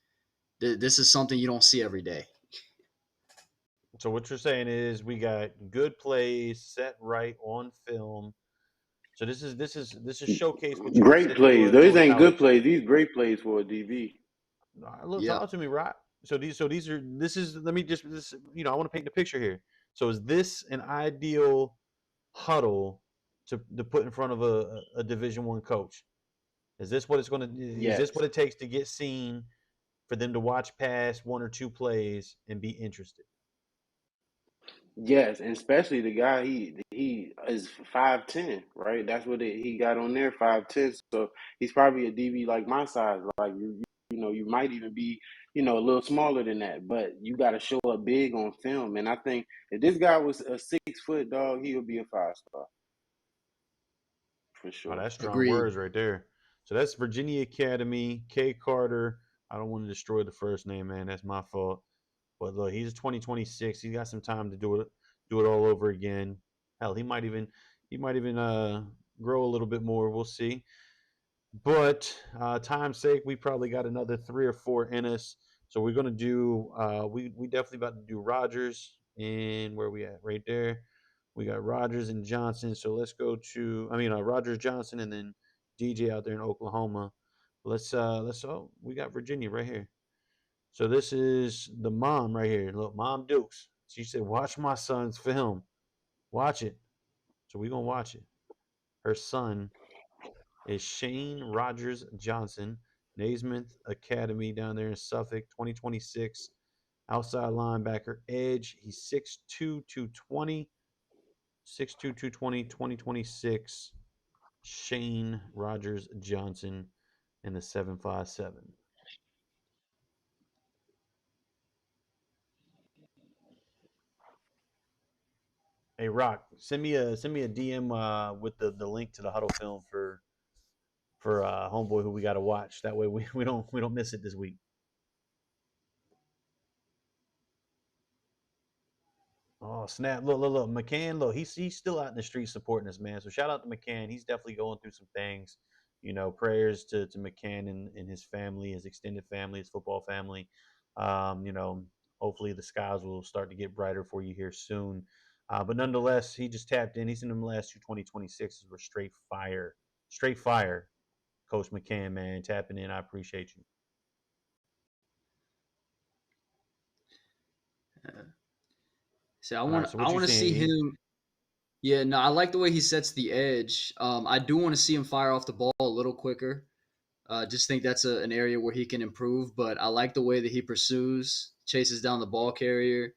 something you don't see every day. So what you're saying is we got good plays set right on film. So this is showcase what you great said to do plays. it Those during ain't good college. plays. These great plays for a DB. Look, Yep. talk to me, Rock. So these are this is let me just this I want to paint the picture here. So is this an ideal huddle to put in front of a Division One coach? Is this what it's going to? Is Yes. this what it takes to get seen for them to watch past one or two plays and be interested? Yes, and especially the guy he is 5'10", right? That's what he got on there, 5'10". So he's probably a DB like my size. Like you might even be a little smaller than that, but you got to show up big on film. And I think if this guy was a 6 foot dog, he would be a 5 star for Oh, sure. that's strong Agreed. words right there. So that's Virginia Academy, K Carter. I don't want to destroy the first name, man. That's my fault. But look, he's 2026. He got some time to do it all over again. Hell, he might even grow a little bit more. We'll see. But time's sake, we probably got another three or four in us. So we're gonna do we definitely about to do Rogers, and where we at? Right there. We got Rogers and Johnson. So let's go to Rogers Johnson and then DJ out there in Oklahoma. Let's we got Virginia right here. So this is the mom right here. Look, Mom Dukes. She said, "Watch my son's film. Watch it." So we're gonna watch it. Her son is Shane Rogers Johnson, Naismith Academy down there in Suffolk, 2026. Outside linebacker, edge. He's 6'2", 220. 6'2", 220, 2026. Shane Rogers Johnson in the 757. Hey Rock, send me a DM with the link to the huddle film for homeboy who we got to watch. That way we don't miss it this week. Oh snap! Look, McCann. Look, he's still out in the street supporting us, man. So shout out to McCann. He's definitely going through some things. Prayers to McCann and his family, his extended family, his football family. Um, you know, hopefully the skies will start to get brighter for you here soon. But nonetheless, he just tapped in. He's in them last two 2026s were straight fire. Coach McCann, man, tapping in. I appreciate you. So I All right, want so I what you want to saying, see E? him. Yeah, no, I like the way he sets the edge. I do want to see him fire off the ball a little quicker. Just think that's an area where he can improve. But I like the way that he pursues, chases down the ball carrier.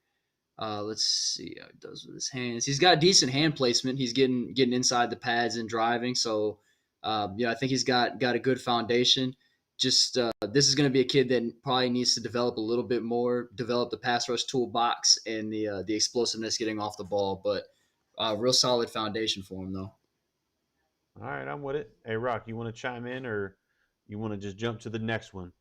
Let's see how he does with his hands. He's got decent hand placement. He's getting inside the pads and driving. So, I think he's got a good foundation. Just this is going to be a kid that probably needs to develop a little bit more, develop the pass rush toolbox and the explosiveness getting off the ball. But real solid foundation for him though. All right, I'm with it. Hey, Rock, you want to chime in or you want to just jump to the next one?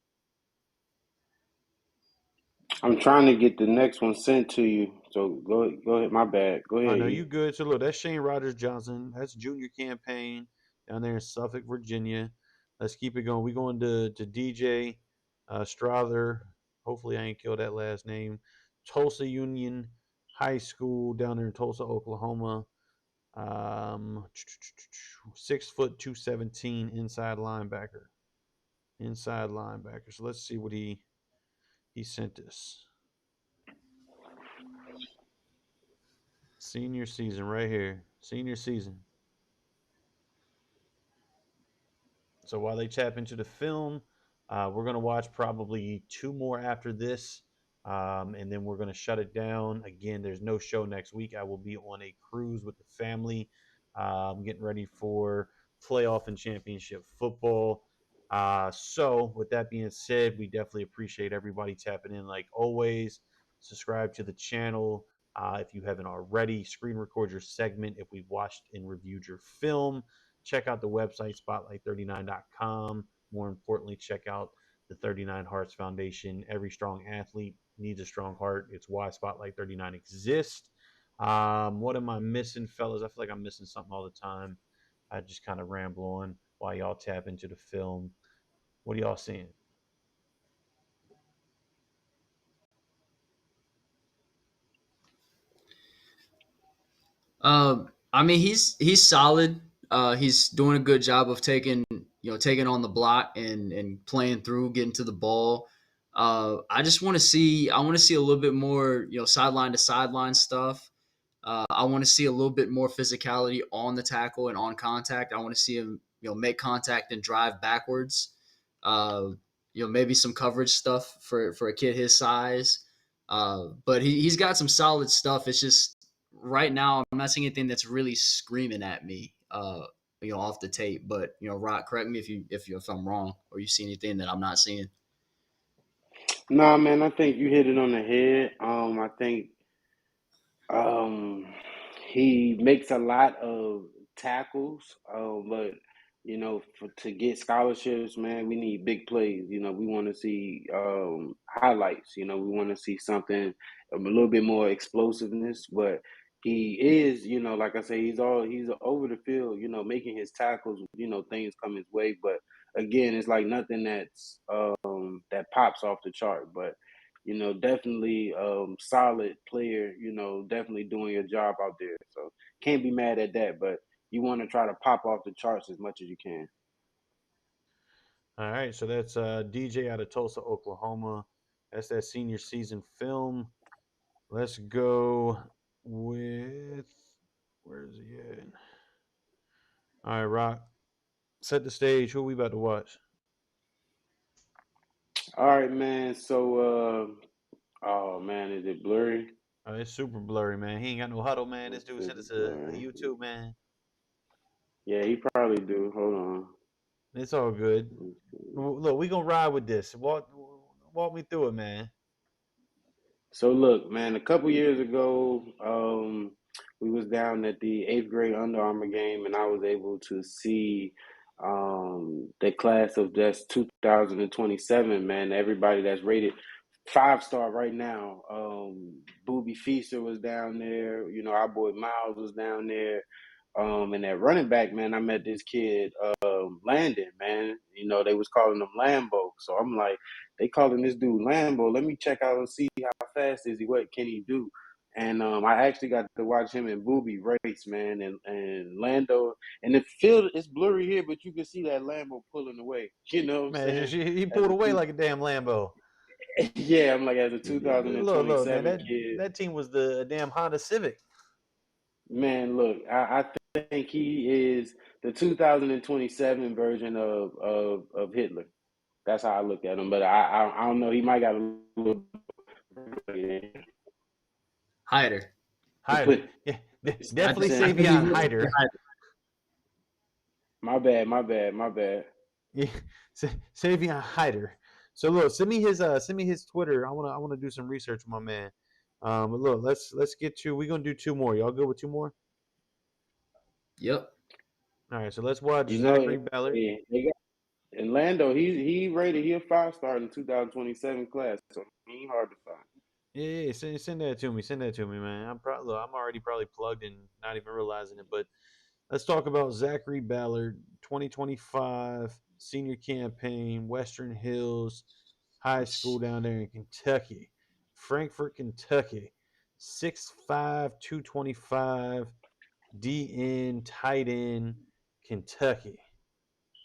I'm trying to get the next one sent to you. So go ahead. My bad. Go I ahead, know E. you good. So look, that's Shane Rogers Johnson. That's junior campaign down there in Suffolk, Virginia. Let's keep it going. We going to DJ Strother. Hopefully, I ain't killed that last name. Tulsa Union High School down there in Tulsa, Oklahoma. 6 foot 217 inside linebacker. Inside linebacker. So let's see what he sent us. Senior season right here. Senior season. So while they tap into the film, we're going to watch probably two more after this. And then we're going to shut it down. Again, there's no show next week. I will be on a cruise with the family, getting ready for playoff and championship football. So, with that being said, we definitely appreciate everybody tapping in like always. Subscribe to the channel if you haven't already. Screen record your segment if we've watched and reviewed your film. Check out the website, spotlight39.com. More importantly, check out the 39 Hearts Foundation. Every strong athlete needs a strong heart. It's why Spotlight 39 exists. What am I missing, fellas? I feel like I'm missing something all the time. I just kind of ramble on while y'all tap into the film. What are y'all seeing? I mean, he's solid. He's doing a good job of taking on the block and playing through, getting to the ball. I want to see a little bit more, sideline to sideline stuff. I want to see a little bit more physicality on the tackle and on contact. I want to see him, make contact and drive backwards. Uh, maybe some coverage stuff for a kid his size. But he's got some solid stuff. It's just right now I'm not seeing anything that's really screaming at me. Off the tape. But Rock, correct me if I'm wrong or you see anything that I'm not seeing. Nah, man, I think you hit it on the head. I think Um, he makes a lot of tackles, but to get scholarships, man, we need big plays. We want to see highlights. We want to see something a little bit more explosiveness. But he is, like I say, he's over the field. Making his tackles. Things come his way. But again, it's like nothing that pops off the chart. But definitely solid player, definitely doing your job out there. So can't be mad at that, but you want to try to pop off the charts as much as you can. All right, so that's DJ out of Tulsa, Oklahoma. That's that senior season film. Let's go with where's he at? All right, Rock. Set the stage. Who are we about to watch? All right, man. So, oh man, is it blurry? Oh, it's super blurry, man. He ain't got no huddle, man. This Let's dude see if sent us it's a blurry. YouTube, man. Yeah, he probably do. Hold on. It's all good. Look, we gonna ride with this. Walk me through it, man. So look, man, a couple years ago, we was down at the eighth grade Under Armour game, and I was able to see the class of just 2027. Man, everybody that's rated 5-star right now. Booby Feaster was down there. Our boy Miles was down there. And at running back, man, I met this kid, Landon, man. They was calling him Lambo. So I'm like, they calling this dude Lambo. Let me check out and see how fast is he? What can he do? And I actually got to watch him and Booby race, man, and Lando. And the field is blurry here, but you can see that Lambo pulling away. You know what I'm Man, saying? he As pulled a away two, like a damn Lambo. yeah, I'm like as a Look, man. 2027 That kid. that team was the damn Honda Civic. Man, look, I think he is the 2027 version of Hitler. That's how I look at him. But I don't know. He might got a little. Hyder. Hyder, Put yeah, I definitely think I think Savion he's Hyder. my bad, my bad, my bad. Yeah, Savion Hyder. So look, send me his Twitter. I wanna do some research with my man. But look, let's get to. We're gonna do two more. Y'all good with two more? Yep. All right, so let's watch You know, Zachary Ballard. they got And Lando, he rated he a 5-star in the 2027 class, so he ain't hard to find. Yeah, send that to me. Send that to me, man. I'm already probably plugged and not even realizing it. But let's talk about Zachary Ballard, 2025 senior campaign, Western Hills High School down there in Kentucky, Frankfort, Kentucky. 6'5", 225, DN, tight end, Kentucky.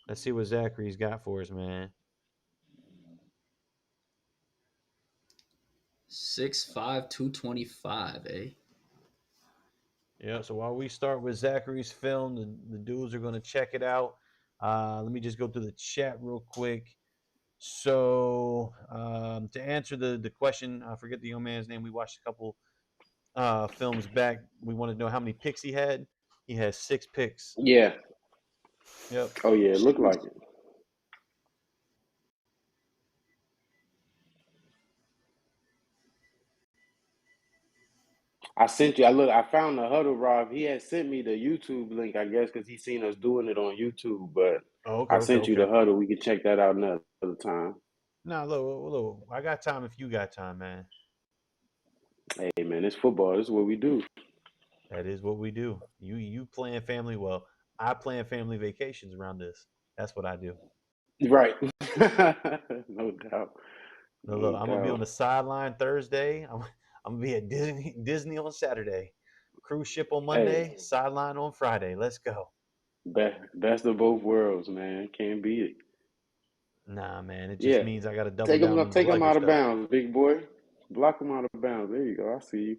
Let's see what Zachary's got for us, man. 6'5", 225, eh? Yeah, so while we start with Zachary's film, the dudes are going to check it out. Let me just go through the chat real quick. So to answer the question, I forget the young man's name. We watched a couple films back. We wanted to know how many picks he had. He has 6 picks. Yeah. Yep. Oh yeah, it looked like it. I sent you. I found the huddle, Rob. He had sent me the YouTube link, I guess, because he seen us doing it on YouTube. But Oh, okay, I okay, sent you the okay. huddle. We can check that out another time. Nah, look, I got time if you got time, man. Hey man, it's football. This is what we do. That is what we do. You plan family well. I plan family vacations around this. That's what I do. Right. No doubt. No, No look, I'm gonna be on doubt. the sideline Thursday. I'm gonna be at Disney on Saturday. Cruise ship on Hey, Monday. Sideline on Friday. Let's go. best of both worlds, man. Can't beat it. Nah, man. It just Yeah. means I got to double down on the Take him Lego out of stuff. bounds, big boy. Block him out of bounds. There you go. I see you.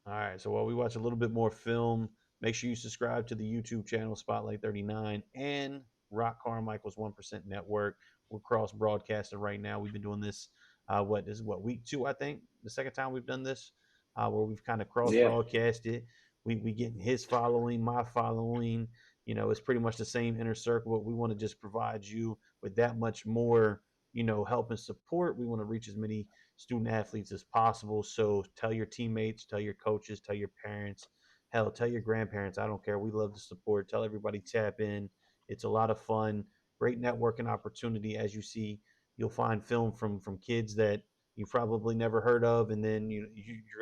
All right. So while we watch a little bit more film, make sure you subscribe to the YouTube channel Spotlight 39 and Rock Carmichael's 1% Network. We're cross broadcasting right now. We've been doing this. This is week 2, I think. The second time we've done this, where we've kind of cross Yeah. broadcasted. We getting his following, my following. It's pretty much the same inner circle. But we want to just provide you with that much more, help and support. We want to reach as many student athletes as possible. So tell your teammates, tell your coaches, tell your parents, hell, tell your grandparents. I don't care. We love the support. Tell everybody tap in. It's a lot of fun. Great networking opportunity. As you see, you'll find film from kids that you probably never heard of, and then you're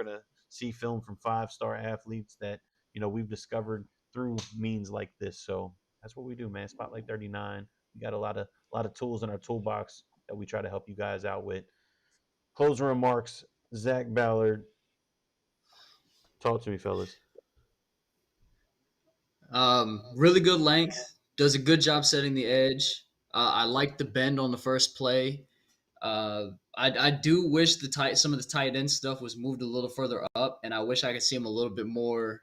gonna see film from 5-star athletes that we've discovered through means like this. So that's what we do, man. Spotlight 39. We got a lot of tools in our toolbox that we try to help you guys out with. Closing remarks, Zach Ballard. Talk to me, fellas. Really good length. Does a good job setting the edge. I like the bend on the first play. I do wish some of the tight end stuff was moved a little further up, and I wish I could see him a little bit more,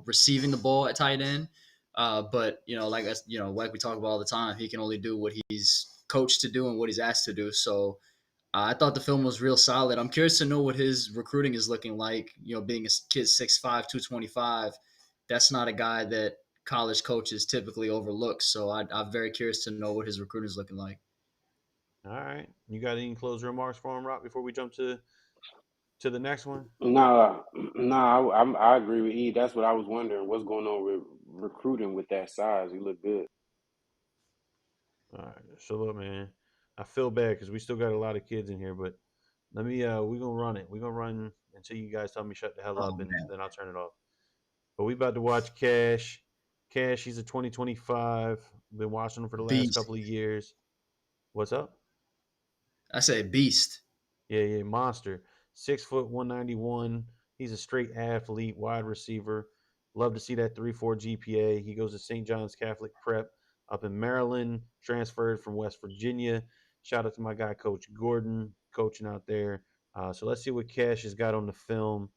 receiving the ball at tight end. But like we talk about all the time, he can only do what he's coached to do and what he's asked to do. So I thought the film was real solid. I'm curious to know what his recruiting is looking like. Being a kid 6'5", 225, that's not a guy that college coaches typically overlook. So I'm very curious to know what his recruiting is looking like. All right. You got any closing remarks for him, Rock, before we jump to the next one? I agree with E. That's what I was wondering. What's going on with recruiting with that size? He look good. All right. So look, man, I feel bad because we still got a lot of kids in here, but let me we're gonna run it. We're gonna run until you guys tell me shut the hell Oh up, and man, then I'll turn it off. But we about to watch Cash. Cash, he's a 2025. Been watching him for the last beast. couple of years. What's up? I say beast. Yeah, monster. 6 foot 191. He's a straight athlete, wide receiver. Love to see that 3.4 GPA. He goes to St. John's Catholic Prep up in Maryland, transferred from West Virginia. Shout out to my guy, Coach Gordon, coaching out there. So let's see what Cash has got on the film.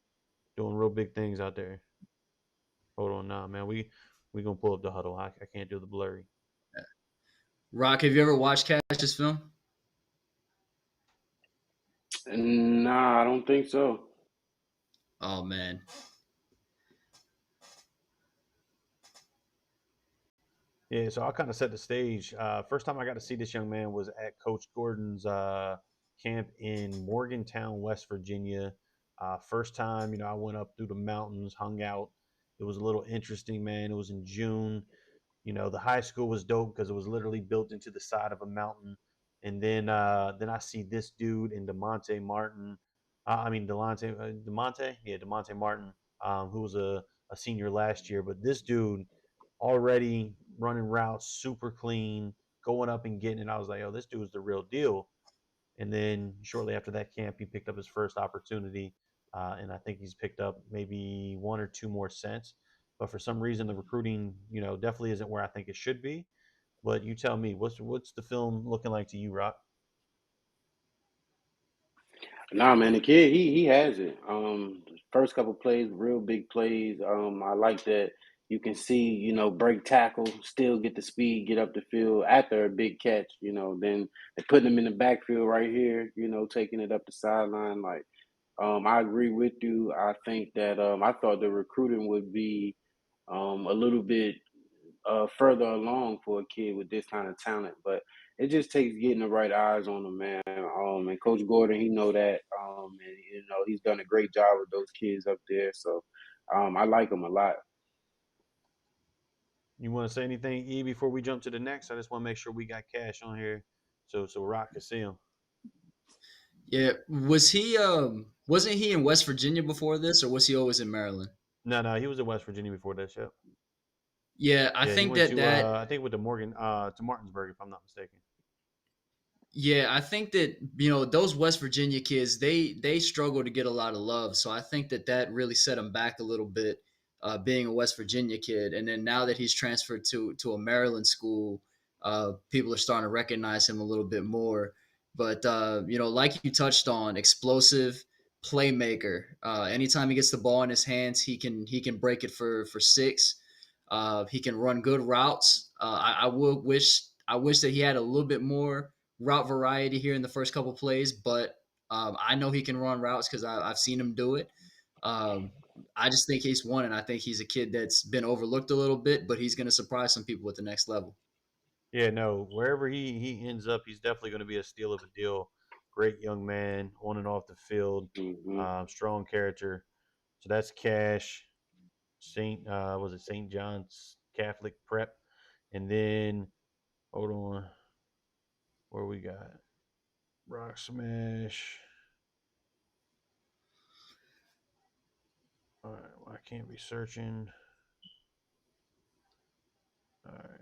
Doing real big things out there. Hold on now, man. We gonna pull up the huddle. I can't do the blurry. Rock, have you ever watched Cash's film? Nah, I don't think so. Oh man, Yeah, so I'll kind of set the stage. First time I got to see this young man was at Coach Gordon's camp in Morgantown, West Virginia. First time, I went up through the mountains, hung out. It was a little interesting, man. It was in June. The high school was dope because it was literally built into the side of a mountain. And then I see this dude in Demonte Martin. I mean Demonte Martin, who was a senior last year. But this dude already running routes super clean, going up and getting it. I was like, oh, this dude's the real deal. And then shortly after that camp, he picked up his first opportunity, and I think he's picked up maybe one or two more since. But for some reason, the recruiting, definitely isn't where I think it should be. But you tell me, what's the film looking like to you, Rock? Nah, man, the kid he has it. First couple plays, real big plays. I like that you can see, break tackle, still get the speed, get up the field after a big catch. Then they're putting him in the backfield right here. Taking it up the sideline. Like, I agree with you. I think that I thought the recruiting would be a little bit further along for a kid with this kind of talent. But it just takes getting the right eyes on him, man. And Coach Gordon, he know that, and he's done a great job with those kids up there. So I like him a lot. You want to say anything, E, before we jump to the next? I just want to make sure we got Cash on here, so Rock can see him. Yeah, was he wasn't he in West Virginia before this, or was he always in Maryland? No, he was in West Virginia before this. Yep. Yeah, I Yeah, he think went that to that I think with the Morgan to Martinsburg, if I'm not mistaken. Yeah, I think that those West Virginia kids they struggle to get a lot of love, so I think that that really set him back a little bit, being a West Virginia kid, and then now that he's transferred to a Maryland school, people are starting to recognize him a little bit more. But like you touched on, explosive playmaker. Anytime he gets the ball in his hands, he can break it for six. He can run good routes. I wish that he had a little bit more route variety here in the first couple plays, but I know he can run routes because I've seen him do it. Um, I just think he's one, and I think he's a kid that's been overlooked a little bit, but he's going to surprise some people at the next level. Yeah, no, wherever he ends up, he's definitely going to be a steal of a deal. Great young man, on and off the field, Hmm. strong character. So that's Cash, was it St. John's Catholic Prep, and then hold on, where we got Rock Smash. All right, well, I can't be searching. All right,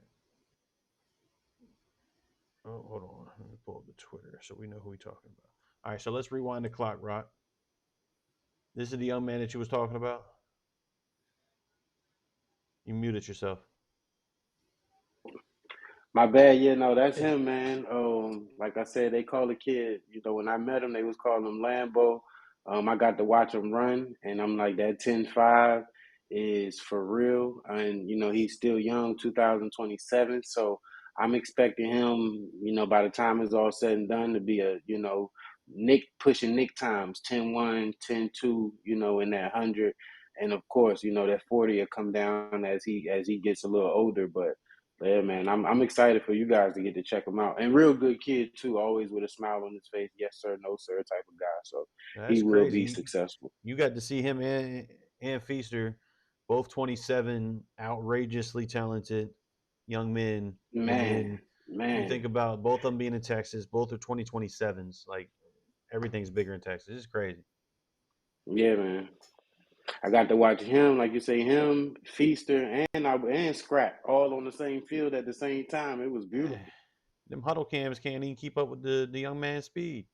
oh, hold on, let me pull up the Twitter so we know who we're talking about. All right, so let's rewind the clock, Rock. This is the young man that you was talking about. You muted yourself. My bad, yeah, no, that's him, man. Like I said, they call the kid. When I met him, they was calling him Lambo. I got to watch him run, and I'm like, that 10-5 is for real. And he's still young, 2027. So I'm expecting him, by the time it's all said and done, to be a, Nick pushing Nick times 10-1, 10-2, in that 100. And of course, that 40 will come down as he gets a little older, but. Yeah, man, I'm excited for you guys to get to check him out. And real good kid too, always with a smile on his face, yes sir, no sir type of guy. So he That's will be crazy. successful. You got to see him and Feaster, both 27, outrageously talented young men. And Man, then you man. think about both of them being in Texas, both are 2027s. Like everything's bigger in Texas. It's crazy. Yeah, man. I got to watch him, like you say, him, Feaster, and Scrap all on the same field at the same time. It was beautiful. Them huddle cams can't even keep up with the young man's speed.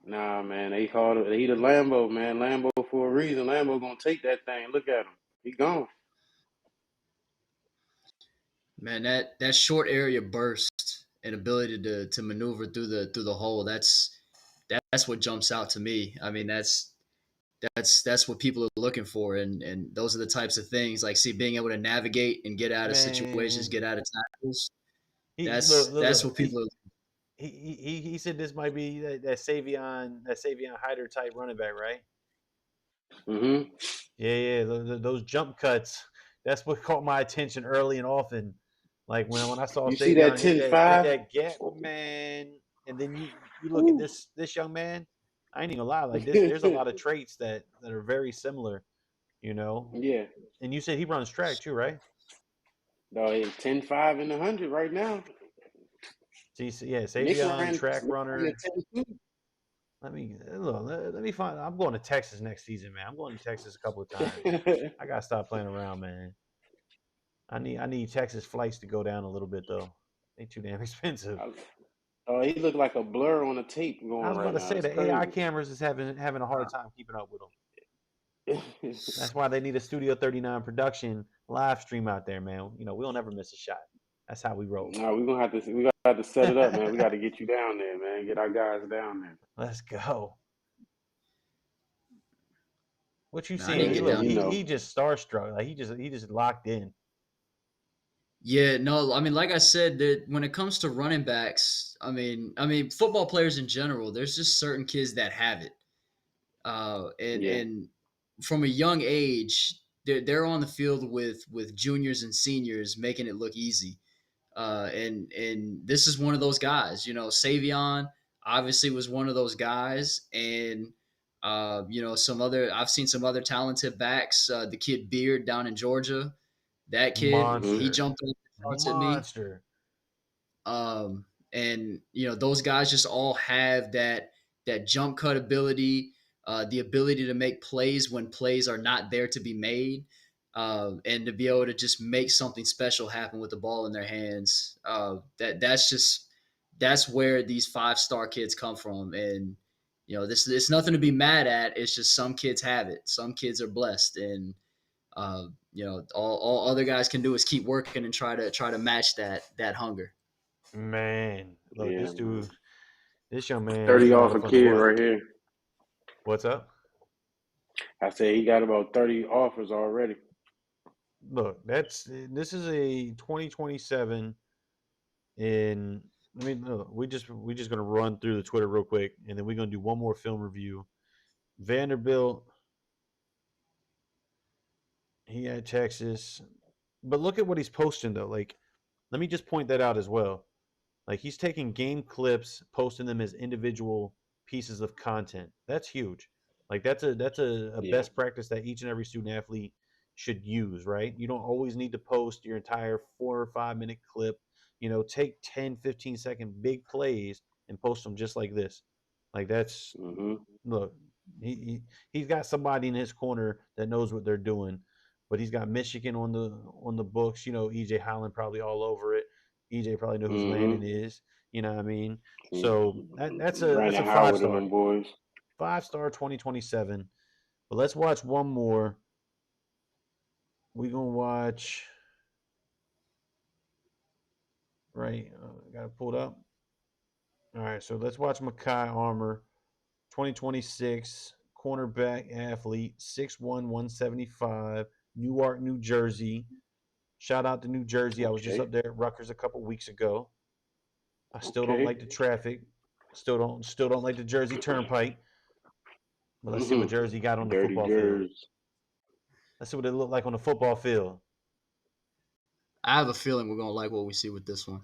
Nah, man, they called it he the Lambo, man. Lambo for a reason. Lambo gonna take that thing. Look at him. He gone. Man, that short area burst and ability to maneuver through the hole, that's what jumps out to me. I mean, that's what people are looking for, and those are the types of things like see being able to navigate and get out of situations, Man, get out of tackles. he look look That's look. what people are. He said this might be that Savion Hyder type running back, right? Mm-hmm. Yeah, those jump cuts. That's what caught my attention early and often. Like when I saw You see that Savion hit ten that five? gap, man, and then you look at this young man. I ain't even gonna lie. Like this, there's a lot of traits that are very similar, you know. Yeah. And you said he runs track too, right? No, it's 10-5 and 100 right now. See, yeah, Nick Savion, ran track the runner. 10-2. Let me look. Let me find. I'm going to Texas next season, man. I'm going to Texas a couple of times. I gotta stop playing around, man. I need Texas flights to go down a little bit though. They too damn expensive. Oh, he looked like a blur on a tape I going was about right to now. say It's the AI crazy. cameras is having a hard time keeping up with them. That's why they need a Studio 39 production live stream out there, man. We'll never miss a shot. That's how we roll. No, we gonna have to set it up, man. We got to get you down there, man. Get our guys down there. Let's go. What you Man, I seeing? need to Yeah, He get yeah, look. down. He just starstruck. Like he just locked in. Yeah, no, I mean, like I said, that when it comes to running backs, I mean, football players in general, there's just certain kids that have it, and yeah. from a young age, they're on the field with juniors and seniors, making it look easy. And this is one of those guys. Savion obviously was one of those guys, and some other. I've seen some other talented backs. The kid Beard down in Georgia, that kid, Mm-hmm. he Monster. jumped off the charts at me. Monster. And those guys just all have that jump cut ability, the ability to make plays when plays are not there to be made, and to be able to just make something special happen with the ball in their hands. That's where these 5-star kids come from, and this it's nothing to be mad at. It's just some kids have it. Some kids are blessed, and all other guys can do is keep working and try to match that hunger. Man, look, Yeah, this man. dude, this young man, he 30 got off a motherfuckers kid what? right here. What's up? I said he got about 30 offers already. Look, this is a 2027 in. We just gonna run through the Twitter real quick, and then we're gonna do one more film review. Vanderbilt, he had Texas, but look at what he's posting though. Like, let me just point that out as well. Like he's taking game clips, posting them as individual pieces of content. That's huge. Like that's a Yeah. best practice that each and every student athlete should use, right? You don't always need to post your entire 4 or 5 minute clip. Take 10, 15-second big plays and post them just like this. Like that's Mm-hmm. look, he's got somebody in his corner that knows what they're doing. But he's got Michigan on the books. EJ Holland probably all over it. EJ probably know who's Landon Mm-hmm. is. You know what I mean? So that's a that's Brandon a five Howard and star, them boys. 5-star 2027. But let's watch one more. We gonna watch right. Got it pulled up. All right, so let's watch Makai Armor, 2026 cornerback athlete, 6'1", 175, Newark, New Jersey. Shout out to New Jersey. I was just Okay. up there at Rutgers a couple weeks ago. I still don't Okay. like the traffic. Still don't like the Jersey Turnpike. But let's see what Mm-hmm. Jersey got on the Dirty football field. Jers. Let's see what it looked like on the football field. I have a feeling we're gonna like what we see with this one.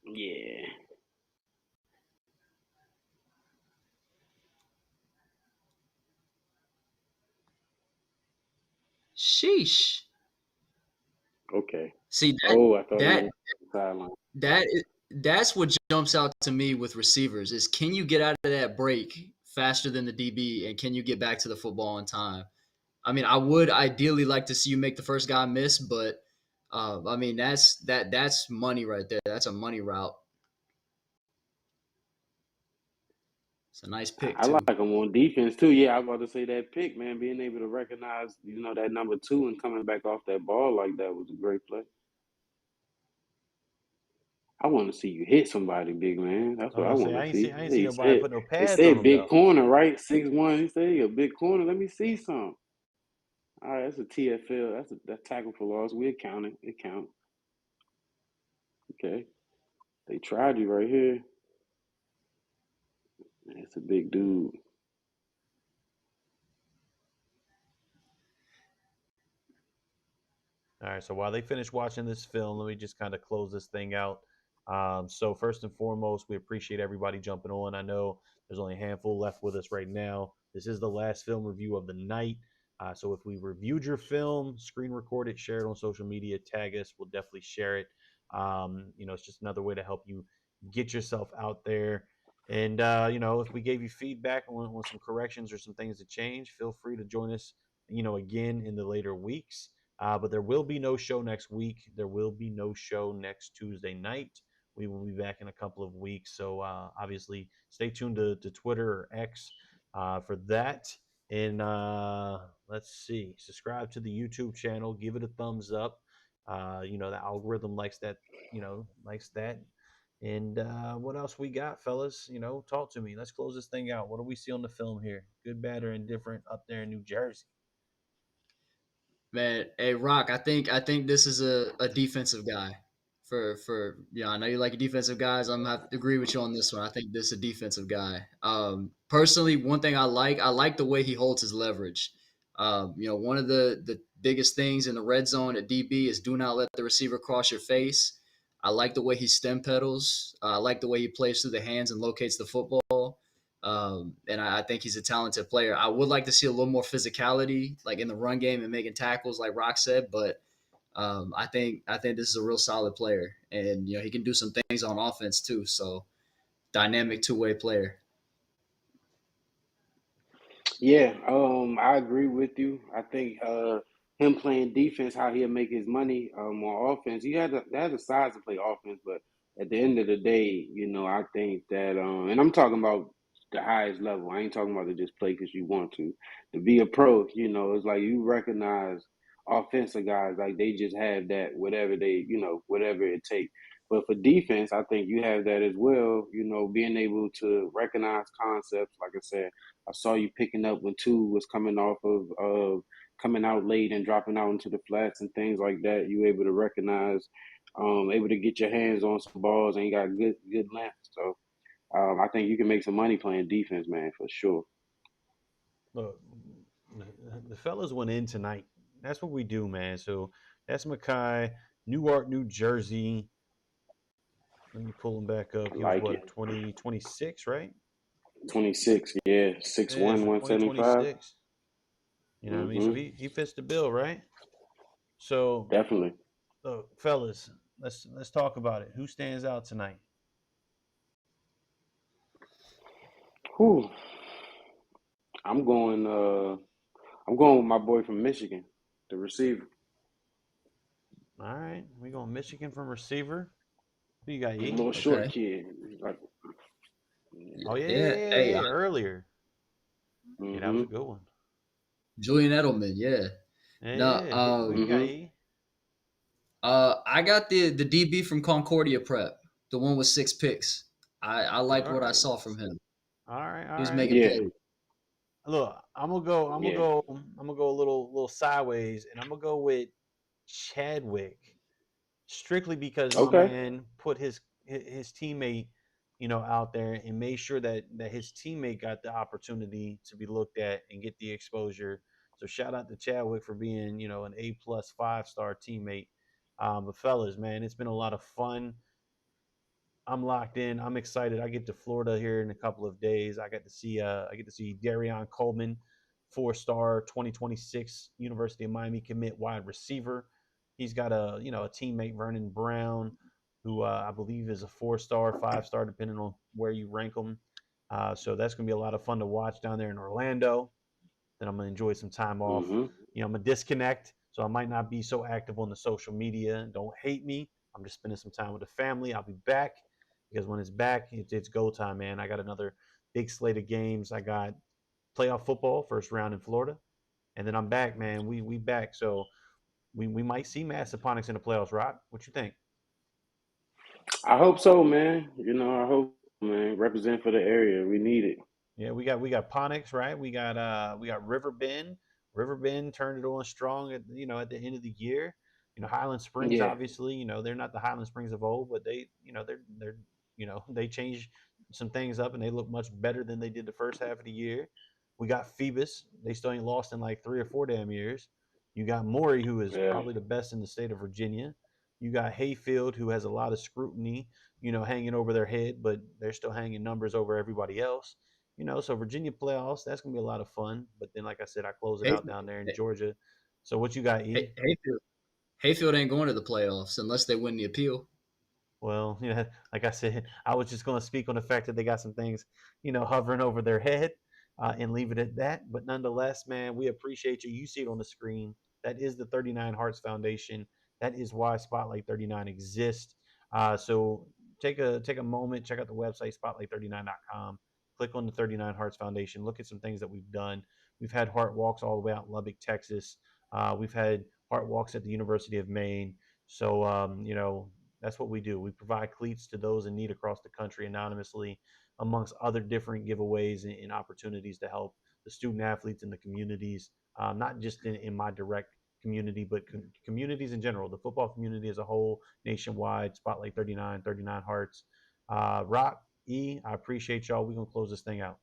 Yeah. Sheesh. Okay. See Oh, I thought he that was sideline. that is, that's what jumps out to me with receivers is can you get out of that break faster than the DB and can you get back to the football on time? I mean, I would ideally like to see you make the first guy miss, but I mean that's money right there. That's a money route. It's a nice pick I too. like him on defense too. Yeah, I was about to say that pick, man. Being able to recognize, that number two and coming back off that ball like that was a great play. I want to see you hit somebody, big man. That's I was what I gonna say want I to ain't see see. I ain't see He nobody said put no they pads on said him big though. corner, right? 6'1". He said he a big corner. Let me see some. All right, that's a TFL. That's tackle for loss. We'll count it. It count. Okay. They tried you right here. That's a big dude. All right, so while they finish watching this film, let me just kind of close this thing out. So first and foremost, we appreciate everybody jumping on. I know there's only a handful left with us right now. This is the last film review of the night. So if we reviewed your film, screen record it, share it on social media, tag us, we'll definitely share it. It's just another way to help you get yourself out there. And if we gave you feedback on some corrections or some things to change, feel free to join us, again in the later weeks. But there will be no show next week. There will be no show next Tuesday night. We will be back in a couple of weeks. So obviously, stay tuned to Twitter or X for that. And let's see, subscribe to the YouTube channel, give it a thumbs up. The algorithm likes that, likes that. And what else we got, fellas? Talk to me. Let's close this thing out. What do we see on the film here? Good, bad, or indifferent up there in New Jersey? Man, hey Rock, I think this is a defensive guy. I know you like defensive guys. I'm gonna have to agree with you on this one. I think this is a defensive guy. Personally, one thing I like the way he holds his leverage. One of the biggest things in the red zone at DB is do not let the receiver cross your face. I like the way he stem pedals. I like the way he plays through the hands and locates the football. And I think he's a talented player. I would like to see a little more physicality, like in the run game and making tackles, like Rock said. But I think this is a real solid player, and he can do some things on offense too. So dynamic two-way player. Yeah, I agree with you. I think him playing defense, how he'll make his money on offense. He had the size to play offense, but at the end of the day, I think that and I'm talking about the highest level. I ain't talking about to just play because you want to. To be a pro, it's like you recognize offensive guys like they just have that whatever it takes. But for defense, I think you have that as well. Being able to recognize concepts, like I said. I saw you picking up when two was coming off of coming out late and dropping out into the flats and things like that. You able to recognize, able to get your hands on some balls, and you got good length. So I think you can make some money playing defense, man, for sure. Look, the fellas went in tonight. That's what we do, man. So that's Makai, Newark, New Jersey. Let me pull him back up. I He was like it. what, 2026, right? 26, yeah, Yeah, 6'1", so 175. 2026. You know what I mean? So Mm-hmm. he fits the bill, right? So, Definitely. fellas, let's talk about it. Who stands out tonight? Whew. I'm going. I'm going with my boy from Michigan, the receiver, All right, we going Michigan from receiver. Who you got, the E? little short Okay. kid. Like, Oh yeah, yeah, Yeah. yeah, Hey, yeah, yeah. Earlier. Yeah, that was a mm-hmm. good one. Julian Edelman. Yeah. Yeah, No. yeah. Who you got, Mm-hmm. E? I got the DB from Concordia Prep, the one with 6 picks. I All liked what I right, saw from him. all right, He all was right. making Yeah, plays. Look, I'm gonna go. I'm gonna yeah. go. I'm gonna go a little sideways, and I'm gonna go with Chadwick, strictly because my Okay. man put his teammate, out there and made sure that his teammate got the opportunity to be looked at and get the exposure. So shout out to Chadwick for being, an A+ 5-star teammate. But fellas, man, it's been a lot of fun. I'm locked in. I'm excited. I get to Florida here in a couple of days. I get to see Darion Coleman, 4-star 2026 University of Miami commit wide receiver. He's got a teammate, Vernon Brown, who I believe is a 4-star, 5-star, depending on where you rank them. So that's gonna be a lot of fun to watch down there in Orlando. Then I'm gonna enjoy some time off. Mm-hmm. I'm gonna disconnect, so I might not be so active on the social media. Don't hate me. I'm just spending some time with the family. I'll be back because when it's back, it's go time, man. I got another big slate of games. I got playoff football, first round in Florida, and then I'm back, man. We back, so we might see Matt Saponic's in the playoffs. Rock, what you think? I hope so, man. I hope, man. Represent for the area. We need it. Yeah, we got Ponix, right? We got Riverbend. Riverbend turned it on strong at the end of the year. Highland Springs, Yeah. obviously, they're not the Highland Springs of old, but they're they changed some things up and they look much better than they did the first half of the year. We got Phoebus. They still ain't lost in like 3 or 4 damn years. You got Maury, who is Yeah. probably the best in the state of Virginia. You got Hayfield, who has a lot of scrutiny, hanging over their head, but they're still hanging numbers over everybody else. So Virginia playoffs, that's gonna be a lot of fun. But then, like I said, I close it Hay- out down there in Georgia. So what you got, E? Hayfield, Hayfield ain't going to the playoffs unless they win the appeal. Well, like I said, I was just going to speak on the fact that they got some things, hovering over their head, and leave it at that. But nonetheless, man, we appreciate you. You see it on the screen. That is the 39 Hearts Foundation. That is why Spotlight 39 exists. So take a moment, check out the website spotlight39.com. Click on the 39 Hearts Foundation. Look at some things that we've done. We've had heart walks all the way out in Lubbock, Texas. We've had heart walks at the University of Maine. So that's what we do. We provide cleats to those in need across the country anonymously, amongst other different giveaways and opportunities to help the student athletes in the communities, not just in my direct community, but communities in general, the football community as a whole, nationwide. Spotlight 39, 39 Hearts. ROC, E, I appreciate y'all. We're going to close this thing out.